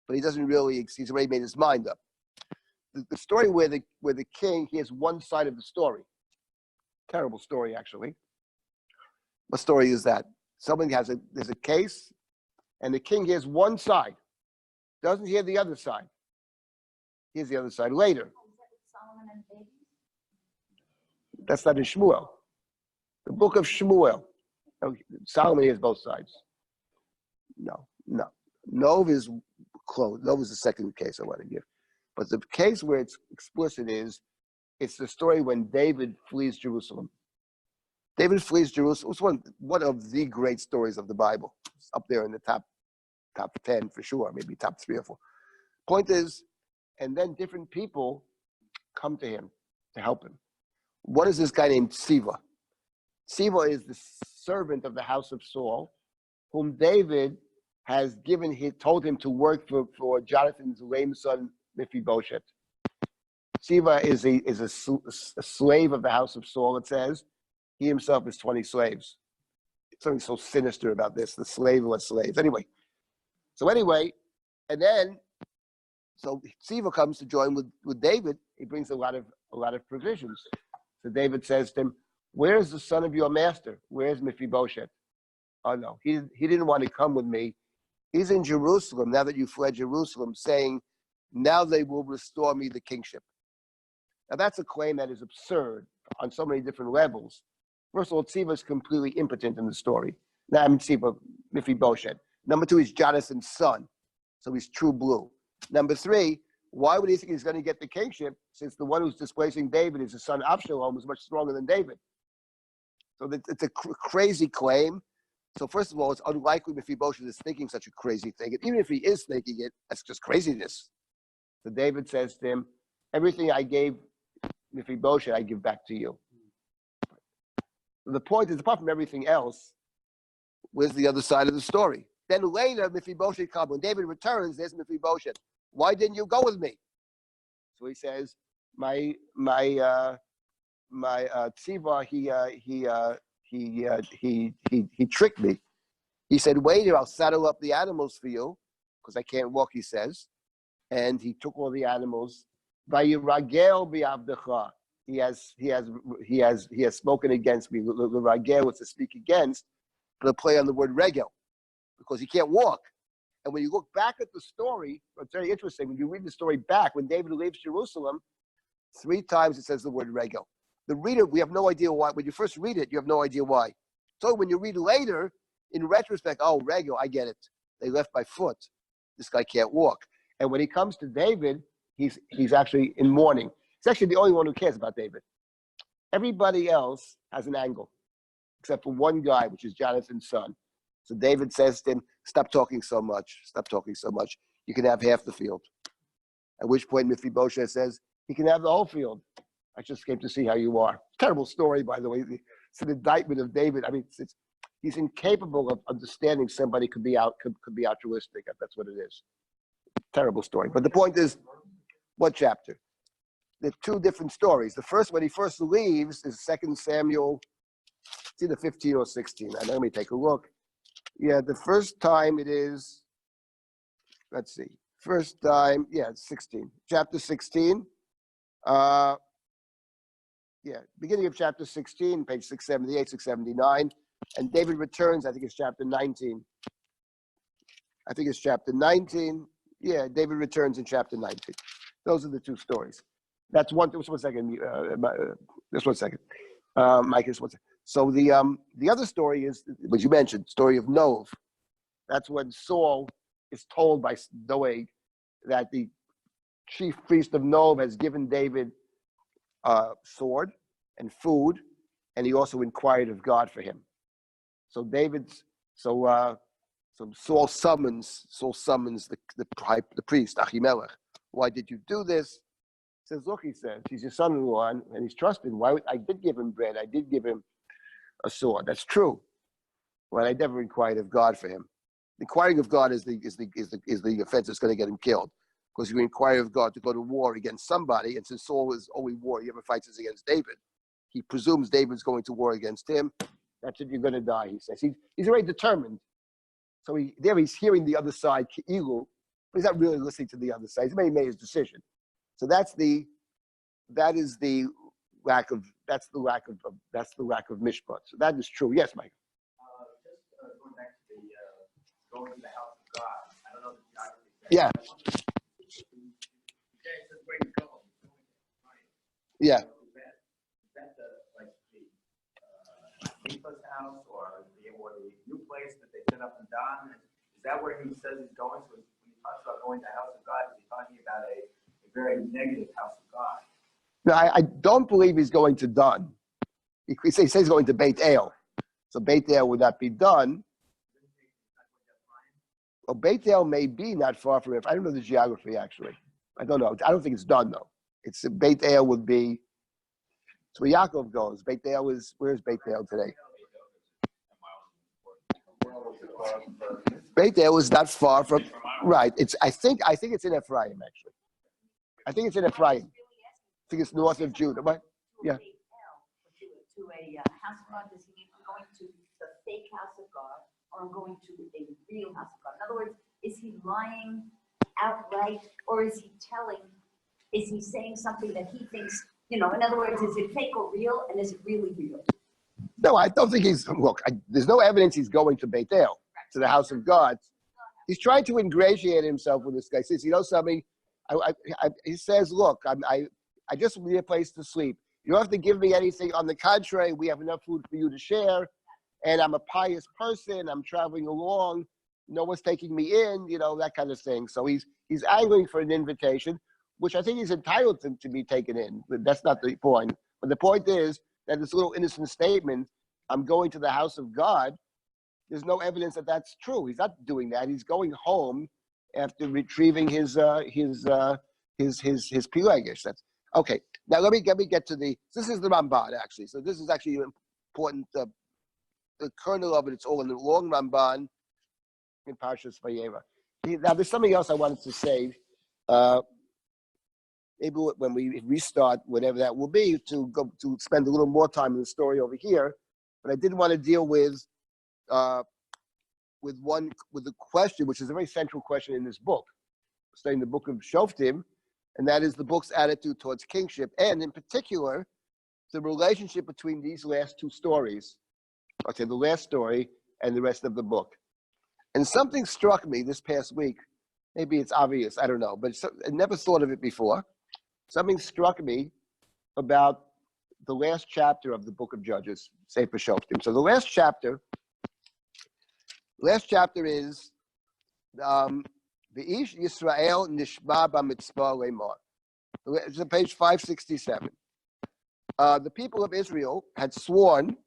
[SPEAKER 1] but he doesn't really, he's already made his mind up. The story where the king hears one side of the story, Terrible story, actually. What story is that? There's a case, and the king hears one side, doesn't hear the other side. Here's the other side later. That's not in Shmuel. The book of Shmuel. Solomon hears both sides. No. Nov is close. Nov is the second case I want to give. But the case where it's explicit it's the story when David flees Jerusalem. David flees Jerusalem. It's one of the great stories of the Bible. It's up there in the top 10 for sure, maybe top 3 or 4. Point is, and then different people come to him to help him. What is this guy named Siva? Siva is the servant of the house of Saul, whom David has told him to work for Jonathan's lame son, Mephibosheth. Siva is a slave of the house of Saul, it says. He himself is 20 slaves. Something so sinister about this, the slaveless slaves. And then Siva comes to join with David. He brings a lot of provisions. So David says to him, "Where's the son of your master? Where's Mephibosheth?" Oh no, he didn't want to come with me. He's in Jerusalem now that you fled Jerusalem, saying, "Now they will restore me the kingship." Now that's a claim that is absurd on so many different levels. First of all, Siva is completely impotent in the story. Now, Mephibosheth. Number 2, he's Jonathan's son, so he's true blue. Number 3, why would he think he's going to get the kingship since the one who's displacing David is his son Absalom, who's much stronger than David? So it's a crazy claim. So first of all, it's unlikely Mephibosheth is thinking such a crazy thing. And even if he is thinking it, that's just craziness. So David says to him, "Everything I gave Mephibosheth, I give back to you." So the point is, apart from everything else, where's the other side of the story? Then later, Mephibosheth comes. When David returns, there's Mephibosheth. "Why didn't you go with me?" So he says, my Tziva, he tricked me. He said, "Wait here, I'll saddle up the animals for you, because I can't walk," he says. And he took all the animals. Vayiragel bi'avdecha. He has spoken against me. L'ragel was to speak against, but a play on the word regel, because he can't walk. And when you look back at the story, it's very interesting. When you read the story back, when David leaves Jerusalem, 3 times it says the word regel. The reader, we have no idea why. When you first read it, you have no idea why. So when you read later, in retrospect, oh, regel, I get it. They left by foot. This guy can't walk. And when he comes to David, he's actually in mourning. He's actually the only one who cares about David. Everybody else has an angle, except for one guy, which is Jonathan's son. So David says to him, "Stop talking so much. Stop talking so much. You can have half the field." At which point Mephibosheth says, "He can have the whole field. I just came to see how you are." Terrible story, by the way. It's an indictment of David. I mean, he's incapable of understanding somebody could be altruistic. That's what it is. Terrible story. But the point is, what chapter? There are 2 different stories. The first, when he first leaves, is 2 Samuel. It's either 15 or 16. Let me take a look. Yeah, the first time it is, let's see. First time, yeah, it's 16. Chapter 16. Beginning of chapter 16, page 678, 679. And David returns, I think it's chapter 19. Yeah, David returns in chapter 19. Those are the 2 stories. That's one. Just 1 second. Just 1 second. Mike, just 1 second. So the other story is, which you mentioned, story of Nov. That's when Saul is told by Doeg that the chief priest of Nov has given David a sword and food, and he also inquired of God for him. So Saul summons the priest Ahimelech. "Why did you do this?" He says, "Look," he says, "he's your son-in-law and he's trusted. I did give him bread. I did give him a sword. That's true. But I never inquired of God for him." Inquiring of God is the offense that's going to get him killed. Because you inquire of God to go to war against somebody, and since Saul is only war, he ever fights is against David. He presumes David's going to war against him. That's it, you're going to die, he says. He's already determined. So he's hearing the other side, Ki'ilu, but he's not really listening to the other side. He's already made his decision. So that is the lack of mishpat. So that is true. Yes, Mike.
[SPEAKER 3] Going back to the going to the house of God. I don't know the geography.
[SPEAKER 1] Yeah.
[SPEAKER 3] Where you go?
[SPEAKER 1] Yeah.
[SPEAKER 3] Is that the Nicholas house or the new place that they set up in Don? Is that where he says he's going? So when he talks about going to the house of God, is he talking about a very negative house of God?
[SPEAKER 1] No, I don't believe he's going to Don. He says he's going to Beit El. So Beit El would not be done. Well, Beit El may be not far from it. I don't know the geography, actually. I don't know. I don't think it's done, though. It's Beit El would be, it's where Yaakov goes. Beit El is, where's Beit El today? Beit El is not far from, right. I think it's in Ephraim, actually. I think it's in Ephraim. I think it's north of Judah. What? Yeah.
[SPEAKER 4] To a house of God, does he mean I'm going to the fake house of God or I'm going to a real house of God? In other words, is he lying outright or is he saying something that he thinks, in other words, is it fake or real and is it really real?
[SPEAKER 1] No, I don't think there's no evidence he's going to Beit El, to the house of God. He's trying to ingratiate himself with this guy. He says, something? He says, look, I just need a place to sleep. You don't have to give me anything. On the contrary, we have enough food for you to share. And I'm a pious person. I'm traveling along. No one's taking me in, that kind of thing. So he's angling for an invitation, which I think he's entitled to be taken in. But that's not the point. But the point is that this little innocent statement, I'm going to the house of God, there's no evidence that that's true. He's not doing that. He's going home after retrieving his pilegish. That's okay. Now let me get to this is the Ramban, actually. So this is actually important. The kernel of it, it's all in the long Ramban in Parshas Vayera. Now there's something else I wanted to say. Maybe when we restart, whatever that will be, to spend a little more time in the story over here. But I did want to deal with the question, which is a very central question in this book, studying the book of Shoftim, and that is the book's attitude towards kingship, and in particular, the relationship between these last two stories, the last story and the rest of the book. And something struck me this past week. Maybe it's obvious, I don't know, but I never thought of it before. Something struck me about the last chapter of the book of Judges, Sefer Shoftim. So the last chapter is V'ish Yisrael Nishma B'Mitzvah Lemar. It's on page 567. The people of Israel had sworn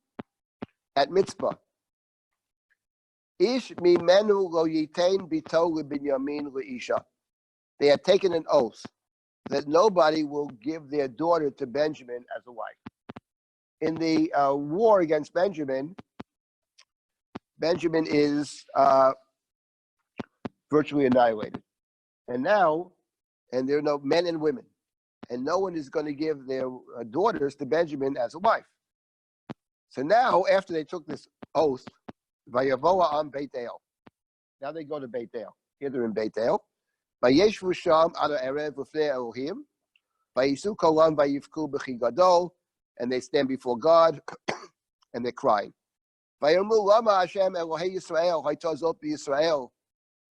[SPEAKER 1] at Mitzvah. Ish mimenu lo yitain bito lebinyamin leisha. They had taken an oath that nobody will give their daughter to Benjamin as a wife. In the war against Benjamin is virtually annihilated. And there are no men and women. And no one is going to give their daughters to Benjamin as a wife. So now, after they took this oath, Vayavoa on Beit El. Now they go to Beit El. Here they're in Beit El. Vayeshvu sham ala erev ufnei Elohim. Vayisu kolam vayivku b'chi gadol. And they stand before God, and they're crying. Vayomru lama Hashem Elohei Yisrael haytazot b'Yisrael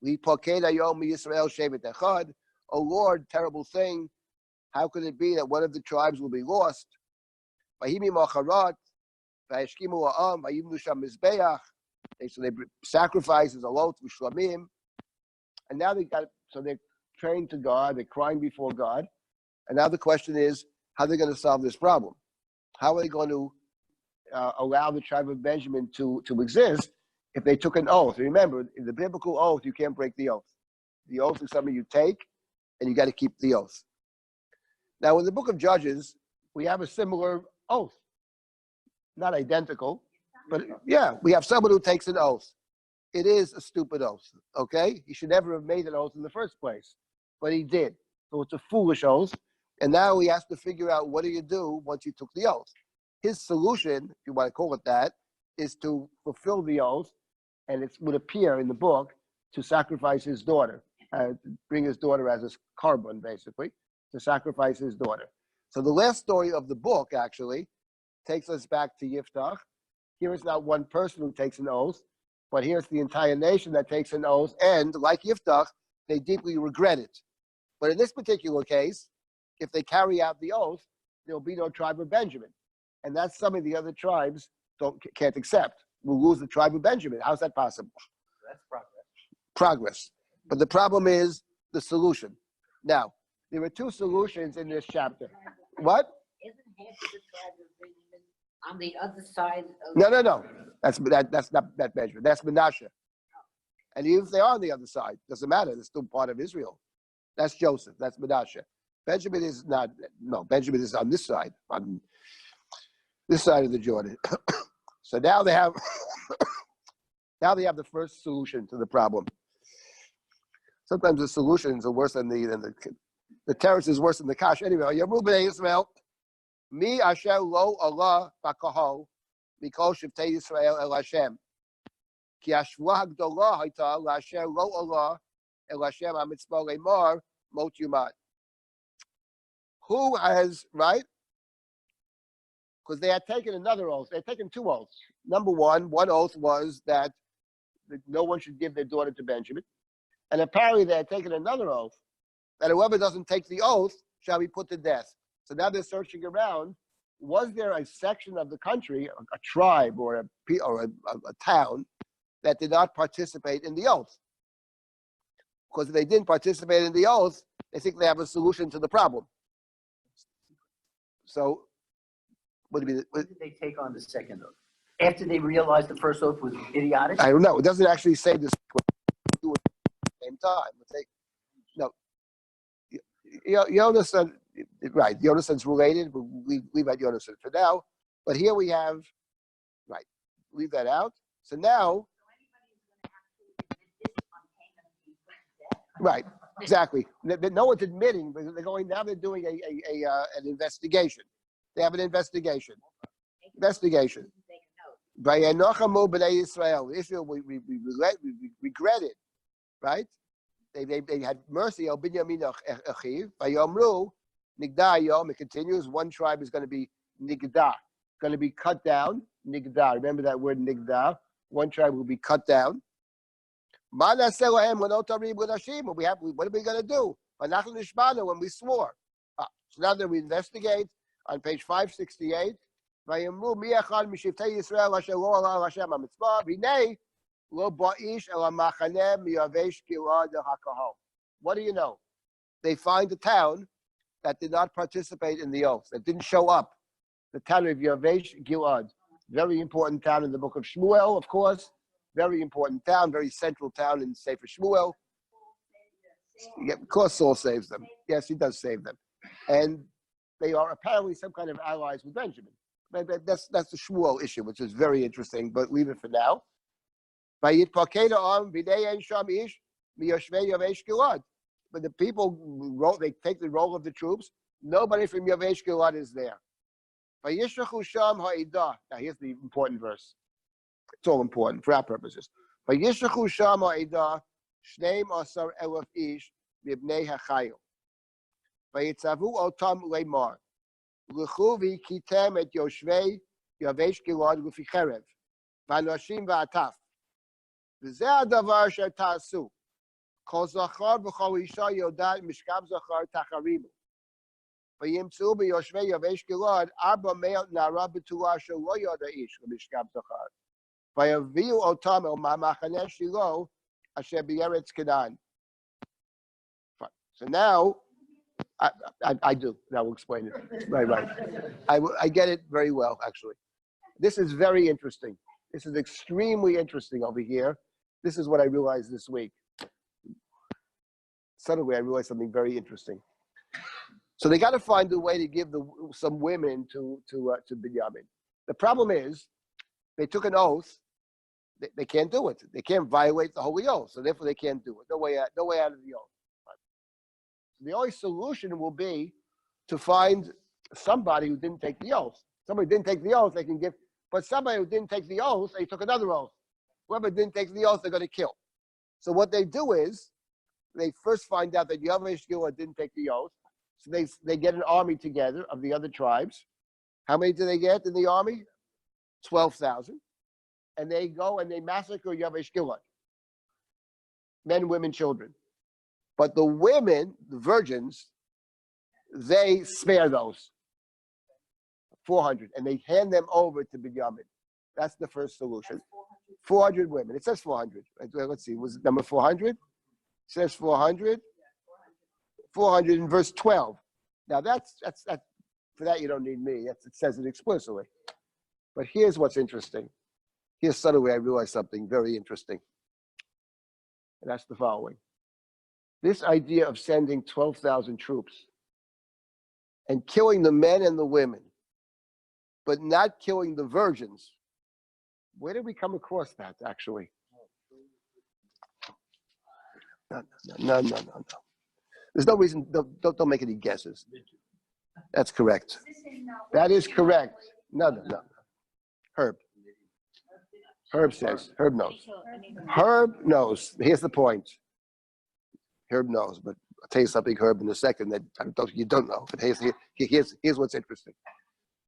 [SPEAKER 1] lipoked hayom Yisrael shevet echad. O Lord, terrible thing. How could it be that one of the tribes will be lost? Vayimi macharat. Vayishkimu ha'am. Vayimnu sham mizbeach. So they sacrifice as a lot with shlamim. And now they're praying to God, they're crying before God. And now the question is, how are they going to solve this problem? How are they going to allow the tribe of Benjamin to exist if they took an oath? Remember, in the biblical oath, you can't break the oath. The oath is something you take, and you got to keep the oath. Now, in the book of Judges, we have a similar oath. Not identical, but yeah, we have someone who takes an oath. It is a stupid oath, okay? He should never have made an oath in the first place, but he did. So it's a foolish oath, and now he has to figure out what do you do once you took the oath. His solution, if you want to call it that, is to fulfill the oath, and it would appear in the book to sacrifice his daughter, to bring his daughter as a carbon, basically, to sacrifice his daughter. So the last story of the book actually takes us back to Yiftach. Here is not one person who takes an oath, but here's the entire nation that takes an oath, and like Yiftach, they deeply regret it. But in this particular case, if they carry out the oath, there will be no tribe of Benjamin. And that's something the other tribes can't accept. We'll lose the tribe of Benjamin. How's that possible?
[SPEAKER 3] That's progress.
[SPEAKER 1] Progress. But the problem is the solution. Now, there are two solutions in this chapter. What?
[SPEAKER 2] Isn't half of the tribe of Benjamin on the other side of?
[SPEAKER 1] No. That's not that Benjamin. That's Manasseh. And even if they are on the other side, doesn't matter. They're still part of Israel. That's Joseph. That's Manasseh. Benjamin is not. No, Benjamin is on this side. On this side of the Jordan. So now they have. Now they have the first solution to the problem. Sometimes the solutions are worse than the terrorist is worse than the kash. Anyway, Yamru b'nei Yisrael, mi asher lo Allah b'kahol, mikol shivtei Yisrael el Hashem. Ki hashvua hagdola hayta la'asher lo Allah el Hashem hamitzvah le'mar mot yumad. Who has, right? Because they had taken another oath. They had taken two oaths. Number one oath was that no one should give their daughter to Benjamin. And apparently they had taken another oath that whoever doesn't take the oath shall be put to death. So now they're searching around. Was there a section of the country, a tribe or a town that did not participate in the oath? Because if they didn't participate in the oath, they think they have a solution to the problem. So,
[SPEAKER 3] When did they take on the second oath? After they realized the first oath was idiotic?
[SPEAKER 1] I don't know. It doesn't actually say this do it at the same time. Yonasan, right? Yonasan's related, but we leave out Yonasan for now. But here we have, right? Leave that out. So now, right? Exactly. No one's admitting, but they're going now. They're doing an investigation. They have an investigation. Vayenochamu b'nei Yisrael. Israel, we regret it, right? They had mercy on Binyamin achiv. Vayomru nigda yom. It continues. One tribe is going to be nigda, going to be cut down. Nigda. Remember that word nigda. One tribe will be cut down. What are we going to do? When we swore. So now that we investigate on page 568. What do you know? They find a town that did not participate in the oath, that didn't show up. The town of Yavesh Gilad. Very important town in the book of Shmuel, of course. Very important town, very central town in Sefer Shmuel. Yeah, of course Saul saves them. Yes, he does save them. And they are apparently some kind of allies with Benjamin. That's the Shmuel issue, which is very interesting, but leave it for now. But the people, they take the roll of the troops. Nobody from Yavesh Gilad is there. Now here's the important verse. It's all important for our purposes. L'chuvi kitem et yoshvei Yavesh Gilad l'fi cherev v'anoshim v'ataf v'zeh hadavar asher ta'asu kol zachar v'chol isha yodat mishkab zachar tacharimu v'yimtzu b'yoshvei Yavesh Gilad arba me'ot na'ara b'tulah asher lo yoda ish l'mishkab zachar v'yaviu otam el ma'machaneh Shilo asher b'yeretz Canaan. So now I do. Now we'll explain it. Right. I get it very well, actually. This is very interesting. This is extremely interesting over here. This is what I realized this week. Suddenly, I realized something very interesting. So they got to find a way to give some women to Binyamin. The problem is, they took an oath. They can't do it. They can't violate the holy oath, so therefore they can't do it. No way out of the oath. The only solution will be to find somebody who didn't take the oath. Somebody didn't take the oath, they can give. But somebody who didn't take the oath, they took another oath. Whoever didn't take the oath, they're going to kill. So what they do is, they first find out that Yavesh Gilad didn't take the oath. So they get an army together of the other tribes. How many do they get in the army? 12,000. And they go and they massacre Yavesh Gilad. Men, women, children. But the women, the virgins, they spare those 400 and they hand them over to Binyamin. That's the first solution. 400 women. It says 400. Let's see. Was it number 400? It says 400. 400 in verse 12. Now that's for that you don't need me. It says it explicitly. But here's what's interesting. Here's suddenly I realized something very interesting. And that's the following. This idea of sending 12,000 troops and killing the men and the women, but not killing the virgins. Where did we come across that, actually? No. There's no reason, don't make any guesses. That's correct. That is correct. No. Herb says, Herb knows. Herb knows. Here's the point. Herb knows, but I'll tell you something, Herb, in a second that you don't know. But here's what's interesting.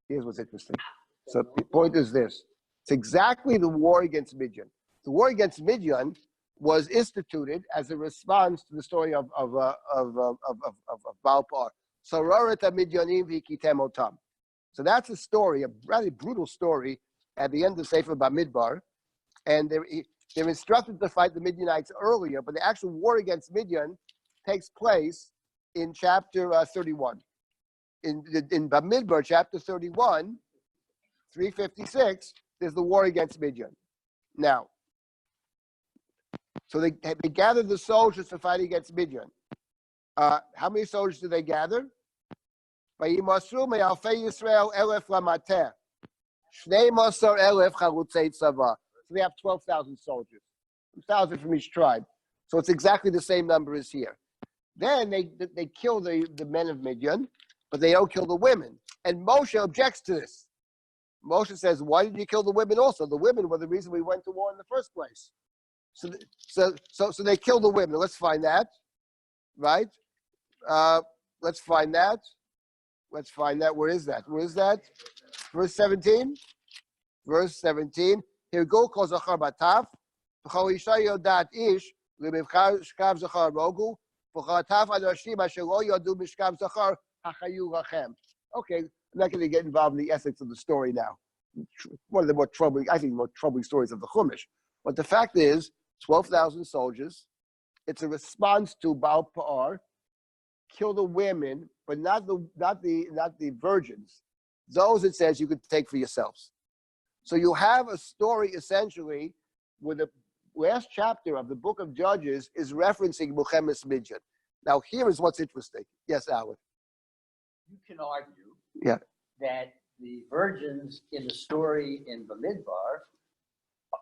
[SPEAKER 1] Here's what's interesting. So the point is this. It's exactly the war against Midian. The war against Midian was instituted as a response to the story of Baal-Par. So that's a story, a rather brutal story at the end of Sefer Bamidbar. And they're instructed to fight the Midianites earlier, but the actual war against Midian takes place in chapter 31. In Bamidbar, chapter 31, 356, there's the war against Midian. Now, so they gathered the soldiers to fight against Midian. How many soldiers did they gather? So they have 12,000 soldiers, 1,000 from each tribe. So it's exactly the same number as here. Then they kill the men of Midian, but they don't kill the women. And Moshe objects to this. Moshe says, why did you kill the women also? The women were the reason we went to war in the first place. So they kill the women. Let's find that, right? Let's find that. Where is that? Verse 17. Verse 17. Here go kol zachar bataf. V'chol isha yodat ish l'mivchav zachar rogu. V'chol ataf adashim asher lo yodu mishkav zachar hachayu lachem. Okay, I'm not going to get involved in the ethics of the story now. One of the more troubling stories of the Chumash. But the fact is, 12,000 soldiers. It's a response to Baal-Par. Kill the women, but not the virgins. Those, it says, you could take for yourselves. So you have a story essentially where the last chapter of the book of Judges is referencing Milchemes Midian. Now here is what's interesting. Yes, Alan.
[SPEAKER 3] You can argue
[SPEAKER 1] Yeah.
[SPEAKER 3] that the virgins in the story in Bamidbar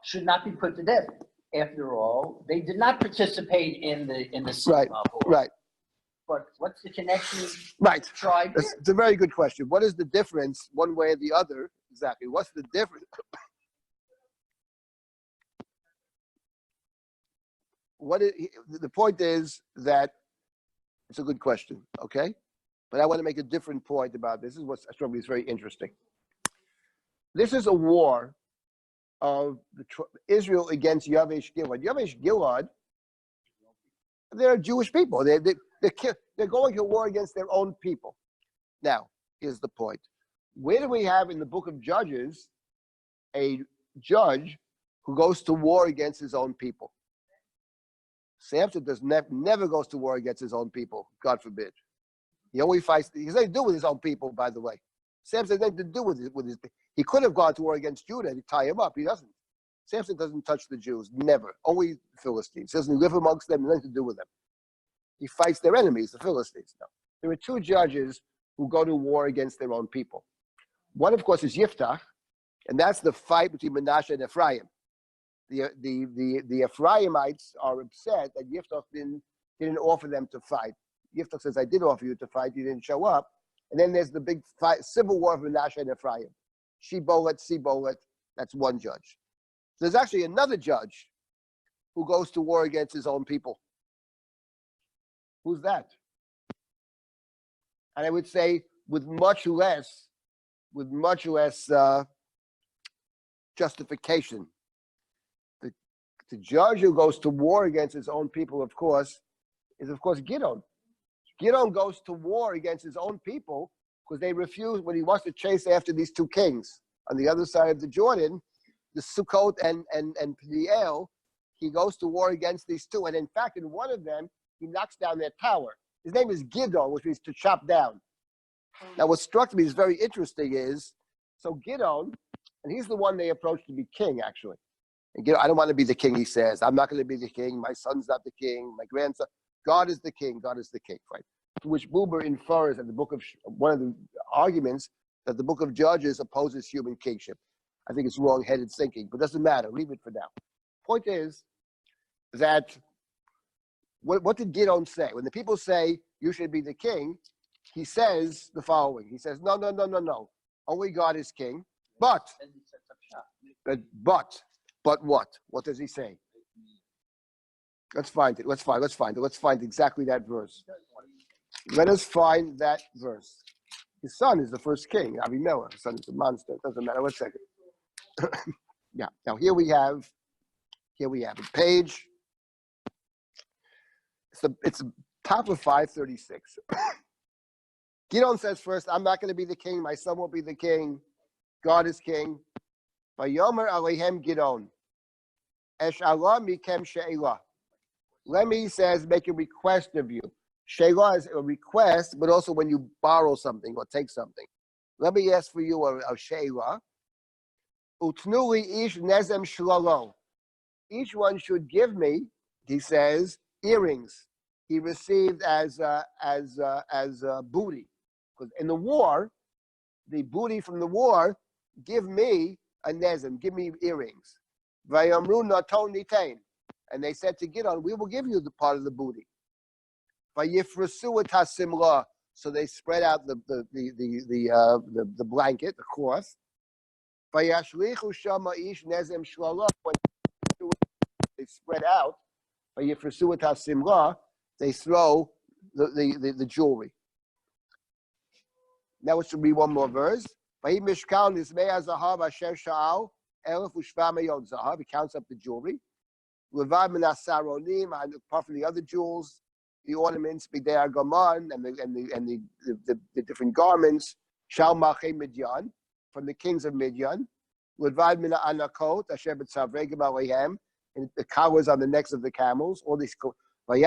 [SPEAKER 3] should not be put to death. After all, they did not participate in the Silber war.
[SPEAKER 1] Right.
[SPEAKER 3] But what's the connection?
[SPEAKER 1] Right.
[SPEAKER 3] Tribe.
[SPEAKER 1] It's a very good question. What is the difference, one way or the other? Exactly. What's the difference? The point is that it's a good question, okay? But I want to make a different point about this. This is what struck me as very interesting. This is a war of Israel against Yavesh Gilad. Yavesh Gilad, they're Jewish people. They're going to war against their own people. Now, here's the point. Where do we have in the book of Judges a judge who goes to war against his own people? Samson never goes to war against his own people, God forbid. He only fights, he has nothing to do with his own people, by the way. Samson has nothing to do with his he could have gone to war against Judah to tie him up. He doesn't. Samson doesn't touch the Jews, never. Only the Philistines. He doesn't live amongst them, nothing to do with them. He fights their enemies, the Philistines. No. There are two judges who go to war against their own people. One, of course, is Yiftach, and that's the fight between Manasseh and Ephraim. The Ephraimites are upset that Yiftach didn't offer them to fight. Yiftach says, I did offer you to fight, you didn't show up. And then there's the big fight, civil war of Manasseh and Ephraim. Sibolet, that's one judge. There's actually another judge who goes to war against his own people. Who's that? and I would say with much less justification. The judge who goes to war against his own people, of course, is Gideon. Gideon goes to war against his own people because they refuse when he wants to chase after these two kings on the other side of the Jordan, the Sukkot and Pniel. He goes to war against these two, and in fact, in one of them, he knocks down their tower. His name is Gideon, which means to chop down. Now, what struck me is very interesting is, so Gideon, and he's the one they approached to be king, actually. And Gideon, I don't want to be the king, he says. I'm not going to be the king. My son's not the king. My grandson. God is the king. God is the king, right? To which Buber infers in the book of, one of the arguments, that the book of Judges opposes human kingship. I think it's wrong-headed thinking, but it doesn't matter. Leave it for now. Point is that, what did Gideon say? When the people say, you should be the king, he says the following. He says, no. Only God is king. But what? What does he say? Let's find it. Let's find exactly that verse. Let us find that verse. His son is the first king, Avimelech. His son is a monster. It doesn't matter. 1 second. Yeah. Now here we have a page. It's top of 536. Gideon says first, I'm not going to be the king. My son will be the king. God is king. Vayomer alehem Gideon. Esh Allah mikem she'elah. Let me, he says, make a request of you. She'elah is a request, but also when you borrow something or take something. Let me ask for you a she'elah. Utnuli ish nezem shlalo. Each one should give me, he says, earrings. He received as booty. Because in the war, the booty from the war, give me a nezem, give me earrings. Vayamru naton nitain. And they said to Gideon, we will give you the part of the booty. Vayifrasu et hasimla. So they spread out the blanket, the cloth. Vayashlichu shama ish nezem shlala. When they spread out, vayifrasu et hasimla, they throw the jewelry. Now it should be one more verse. He counts up the jewelry. Apart from the other jewels, the ornaments, and the different garments, from the kings of Midian, and the collars on the necks of the camels, all these. And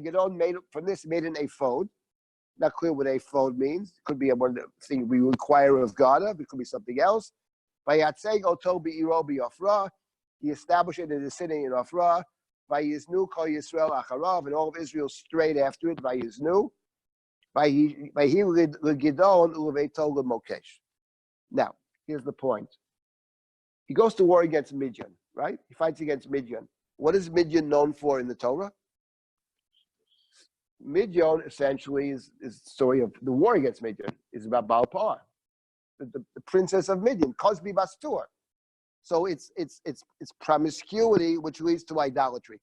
[SPEAKER 1] Gideon made an ephod. Not clear what ephod means. It could be one thing we require of God. It could be something else. He established it in the city in Ophrah. Vayiznu kol Yisrael acharav, and all of Israel straight after it. Vayiznu. Vayi Gideon uleveito lemokesh. Now, here's the point. He goes to war against Midian, right? He fights against Midian. What is Midian known for in the Torah? Midian essentially is the story of the war against Midian. Is about Baal Pa'ar, the princess of Midian, Cosby Bastur. So it's promiscuity which leads to idolatry.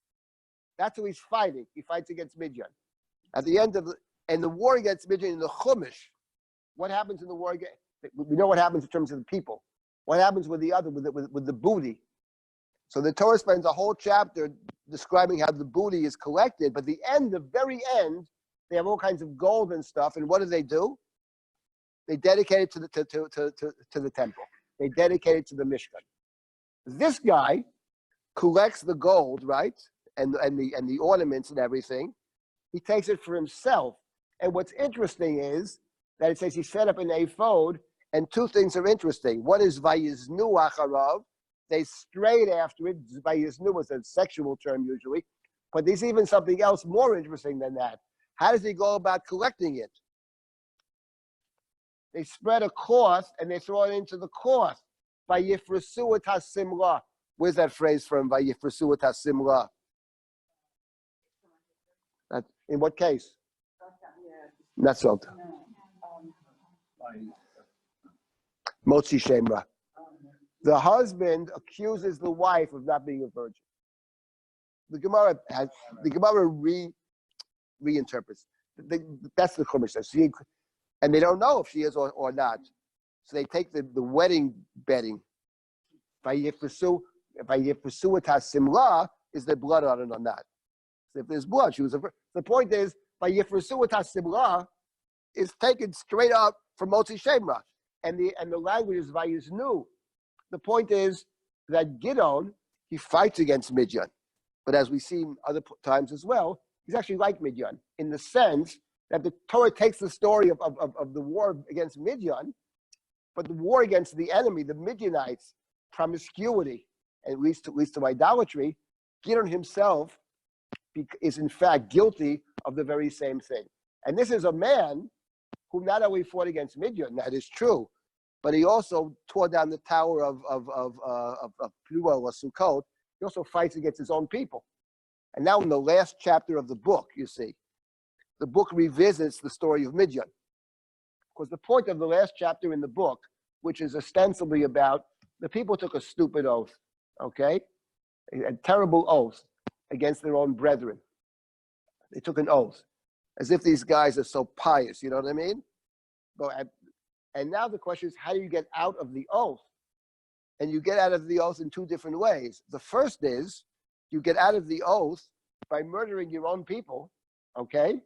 [SPEAKER 1] That's who he's fighting. He fights against Midian. At the end of the war against Midian in the Chumash, what happens in the war against? We know what happens in terms of the people. What happens with the other, with the booty? So the Torah spends a whole chapter describing how the booty is collected, but the very end, they have all kinds of gold and stuff. And what do? They dedicate it to the temple. They dedicate it to the Mishkan. This guy collects the gold, right, and the ornaments and everything. He takes it for himself. And what's interesting is that it says he set up an ephod, and two things are interesting. One is vayiznu acharav. They strayed after it. Vayiznu was a sexual term usually, but there's even something else more interesting than that. How does he go about collecting it? They spread a cloth and they throw it into the cloth. Vayifrasu et hasimla. Where's that phrase from? Vayifrasu et hasimla. In what case? Not so. Motzi Shemra. The husband accuses the wife of not being a virgin. The Gemara reinterprets. That's the Chumash says. And they don't know if she is or not. So they take the wedding bedding. Vayifresu et hasimla, is there blood on it or not? So if there's blood, she was the point is, Vayifresu et hasimla is taken straight up from Motzi Shemra. And the language is Vayiznu. The point is that Gidon, he fights against Midian. But as we see other times as well, he's actually like Midian in the sense that the Torah takes the story of the war against Midian, but the war against the enemy, the Midianites, promiscuity, and leads to idolatry. Gideon himself is in fact guilty of the very same thing. And this is a man who not only fought against Midian, that is true, but he also tore down the tower of Penuel or Sukkot. He also fights against his own people. And now in the last chapter of the book, you see, the book revisits the story of Midian. Because the point of the last chapter in the book, which is ostensibly about the people took a stupid oath, okay? A terrible oath against their own brethren. They took an oath, as if these guys are so pious, you know what I mean? And now the question is, how do you get out of the oath? And you get out of the oath in two different ways. The first is, you get out of the oath by murdering your own people, okay?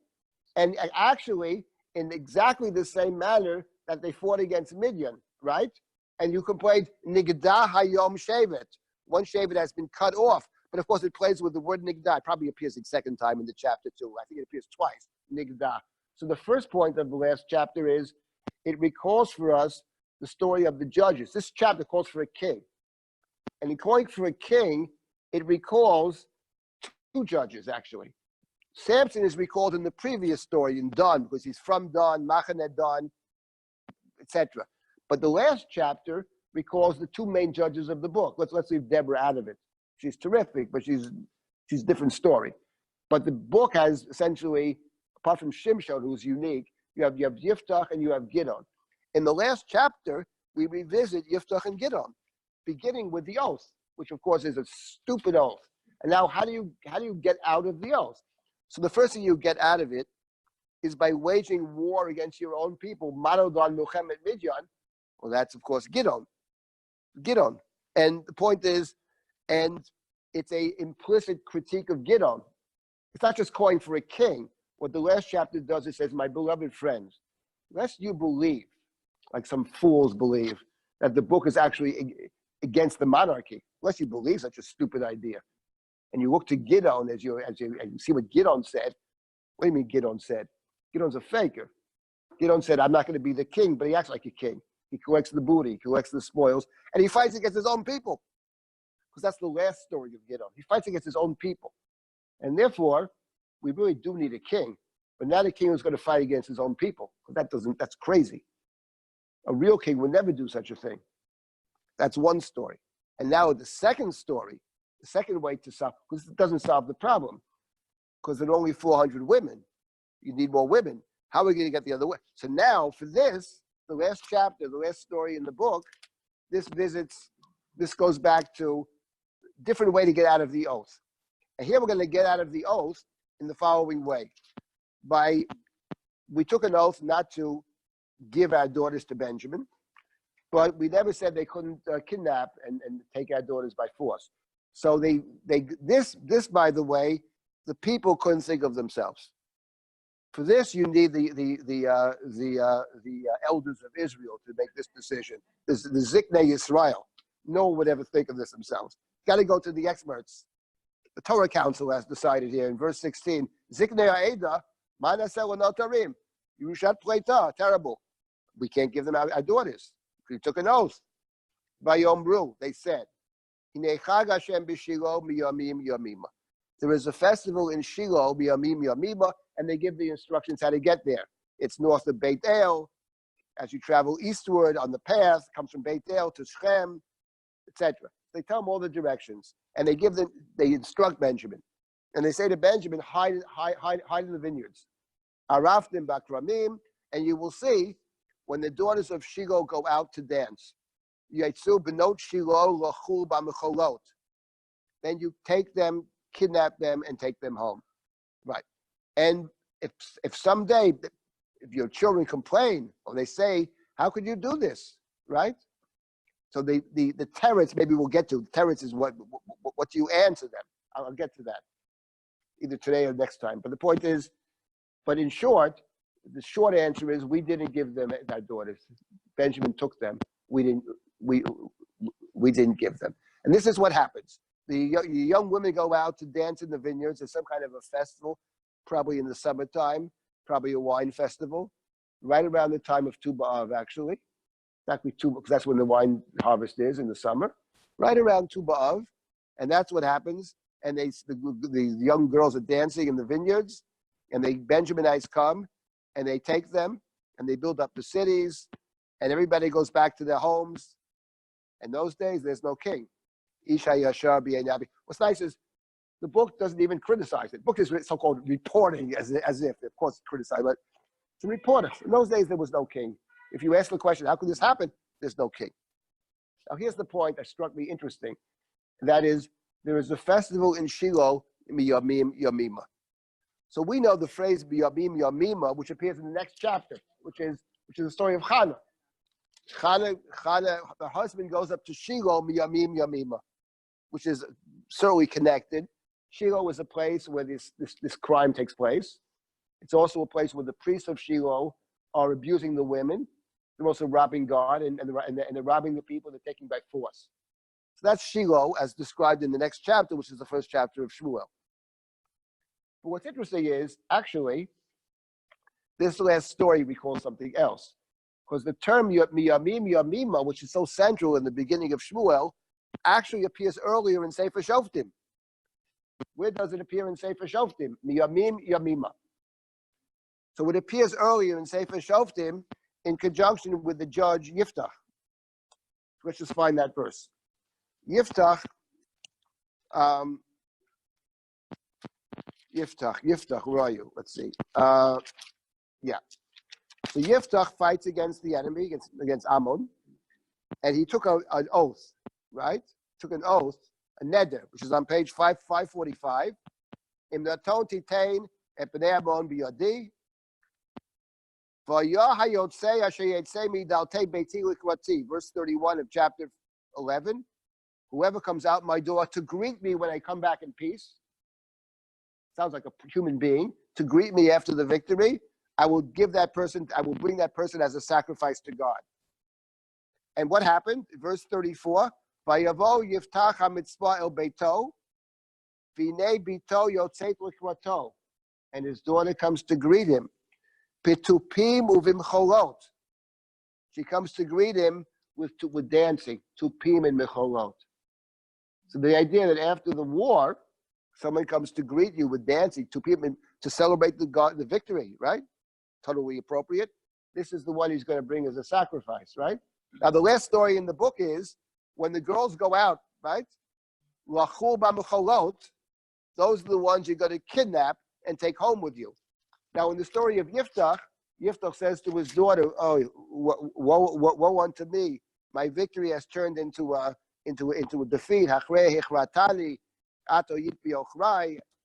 [SPEAKER 1] And actually, in exactly the same manner that they fought against Midian, right? And you complained, Nigdah hayom shevet. One shevet has been cut off. But of course, it plays with the word Nigdah. It probably appears the second time in the chapter too. I think it appears twice, Nigdah. So the first point of the last chapter is, it recalls for us the story of the judges. This chapter calls for a king. And in calling for a king, it recalls two judges, actually. Samson is recalled in the previous story in Dan, because he's from Dan, Machane Dan, etc. But the last chapter recalls the two main judges of the book. Let's leave Deborah out of it. She's terrific, but she's a different story. But the book has essentially, apart from Shimshon, who's unique, you have Yiftach and you have Gidon. In the last chapter, we revisit Yiftach and Gidon, beginning with the oath, which of course is a stupid oath. And now, how do you get out of the oath? So the first thing you get out of it is by waging war against your own people. Marodon Muhammad Midian. Well, that's of course Gidon. And the point is, and it's a implicit critique of Gidon. It's not just calling for a king. What the last chapter does, it says, my beloved friends, lest you believe, like some fools believe, that the book is actually against the monarchy, lest you believe such a stupid idea. And you look to Gidon as you see what Gidon said. What do you mean Gidon said? Gidon's a faker. Gidon said, I'm not going to be the king, but he acts like a king. He collects the booty, he collects the spoils, and he fights against his own people. Because that's the last story of Gidon. He fights against his own people. And therefore, we really do need a king, but not a king who's going to fight against his own people. That's crazy. A real king would never do such a thing. That's one story. And now the second story, the second way to solve, because it doesn't solve the problem, because there are only 400 women. You need more women. How are we going to get the other way? So now for this, the last chapter, the last story in the book, this goes back to a different way to get out of the oath. And here we're going to get out of the oath in the following way. We took an oath not to give our daughters to Benjamin, but we never said they couldn't kidnap and take our daughters by force. So this, by the way, the people couldn't think of themselves. For this, you need the elders of Israel to make this decision. The Ziknei Yisrael. No one would ever think of this themselves. Got to go to the experts. The Torah Council has decided here in verse 16, Ziknei Ha'eda, Manaseh Notarim. Yerushat Pleita, terrible. We can't give them our daughters. We took an oath. Vayomru, they said, Hinei Chag Hashem b'Shilo miyamim yamima. There is a festival in Shiloh, miyamim yamima, and they give the instructions how to get there. It's north of Beit El. As you travel eastward on the path, it comes from Beit El to Shechem, etc. They tell him all the directions, and they instruct Benjamin, and they say to Benjamin, hide in the vineyards. Araftim bakramim, and you will see when the daughters of Shiloh go out to dance. Yaitzu benot Shiloh lachul b'mecholot. Then you take them, kidnap them, and take them home. Right. And if someday, if your children complain or they say, how could you do this, right? So the teretz, maybe we'll get to. Teretz is what do you answer them? I'll get to that either today or next time. But the point is, but in short, the short answer is we didn't give them our daughters. Benjamin took them. We didn't give them. And this is what happens. The young women go out to dance in the vineyards. There's some kind of a festival, probably in the summertime, probably a wine festival, right around the time of Tu B'Av, actually. Exactly because that's when the wine harvest is in the summer, right around Tu B'Av, and that's what happens. And the young girls are dancing in the vineyards, and the Benjaminites come, and they take them, and they build up the cities, and everybody goes back to their homes. In those days, there's no king. Isha Yashar B'Nabi. What's nice is the book doesn't even criticize it. The book is so-called reporting, as if, of course, criticize, but it's a reporter. In those days, there was no king. If you ask the question, how could this happen? There's no king. Now, here's the point that struck me interesting. That is, there is a festival in Shiloh, Miyamim Yamima. So we know the phrase Miyamim Yamima, which appears in the next chapter, which is the story of Hannah. Hannah, her husband goes up to Shiloh, Miyamim Yamima, which is certainly connected. Shiloh is a place where this crime takes place. It's also a place where the priests of Shiloh are abusing the women. They're also robbing God, and they're robbing the people. They're taking by force. So that's Shiloh, as described in the next chapter, which is the first chapter of Shmuel. But what's interesting is, actually, this last story recalls something else. Because the term Miyamim Yamima, which is so central in the beginning of Shmuel, actually appears earlier in Sefer Shoftim. Where does it appear in Sefer Shoftim? Miyamim Yamima. So it appears earlier in Sefer Shoftim in conjunction with the judge Yiftach. Let's just find that verse. Yiftach, where are you? Let's see. Yeah. So Yiftach fights against the enemy, against Ammon, and he took an oath, right? Took an oath, a neder, which is on page 545. Im naton titain et bnei Ammon biyadi, verse 31 of chapter 11. Whoever comes out my door to greet me when I come back in peace, sounds like a human being, to greet me after the victory, I will bring that person as a sacrifice to God. And what happened? Verse 34, Vayavo Yiftach HaMitzvah El Beito, V'nei Bito Yotzeit L'Kvato, and his daughter comes to greet him. Pitupim uvimcholot. She comes to greet him with dancing, tupim and mecholot. So the idea that after the war, someone comes to greet you with dancing, tupim, to celebrate the victory, right? Totally appropriate. This is the one he's going to bring as a sacrifice, right? Now the last story in the book is when the girls go out, right? Lachul b'mecholot. Those are the ones you're going to kidnap and take home with you. Now, in the story of Yiftach, Yiftach says to his daughter, "Oh, woe unto me! My victory has turned into a defeat." I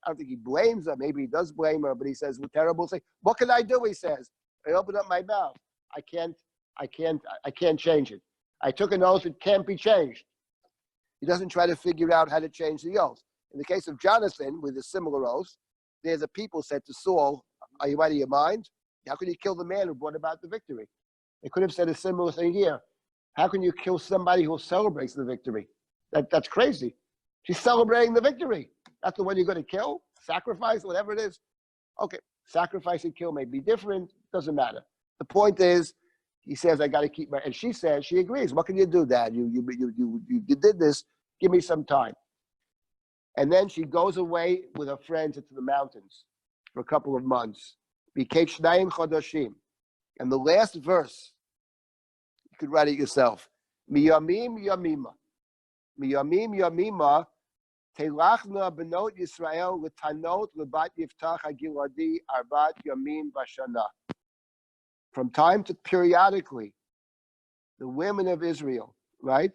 [SPEAKER 1] don't think he blames her. Maybe he does blame her, but he says, "What terrible thing! What can I do?" He says, "I opened up my mouth. I can't change it. I took an oath; it can't be changed." He doesn't try to figure out how to change the oath. In the case of Jonathan, with a similar oath, there's a people said to Saul, "Are you out of your mind? How can you kill the man who brought about the victory?" They could have said a similar thing here. How can you kill somebody who celebrates the victory? That's crazy. She's celebrating the victory. That's the one you're going to kill? Sacrifice, whatever it is. Okay, sacrifice and kill may be different. Doesn't matter. The point is, he says, "I got to keep my," and she says, she agrees. "What can you do, Dad? You did this. Give me some time." And then she goes away with her friends into the mountains for a couple of months. And the last verse, you could write it yourself. Miyamim yamima. Miyamim yamima. Telachna benot Yisrael l'tanot lebat Yiftach hagiladi arbat yamin bashana. From time to periodically, the women of Israel, right,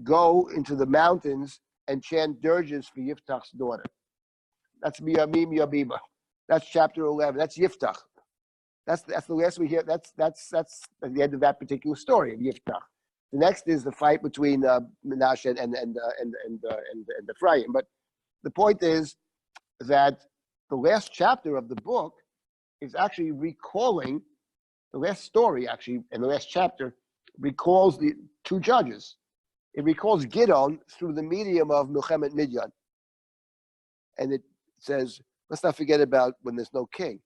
[SPEAKER 1] go into the mountains and chant dirges for Yiftach's daughter. That's Miyamim Yamima. That's chapter 11. That's Yiftach. That's the last we hear. That's the end of that particular story of Yiftach. The next is the fight between Menashe and Ephraim. But the point is that the last chapter of the book is actually recalling the last story. Actually, in the last chapter, recalls the two judges. It recalls Gideon through the medium of Milchemet Midyan, and it says, let's not forget about when there's no king.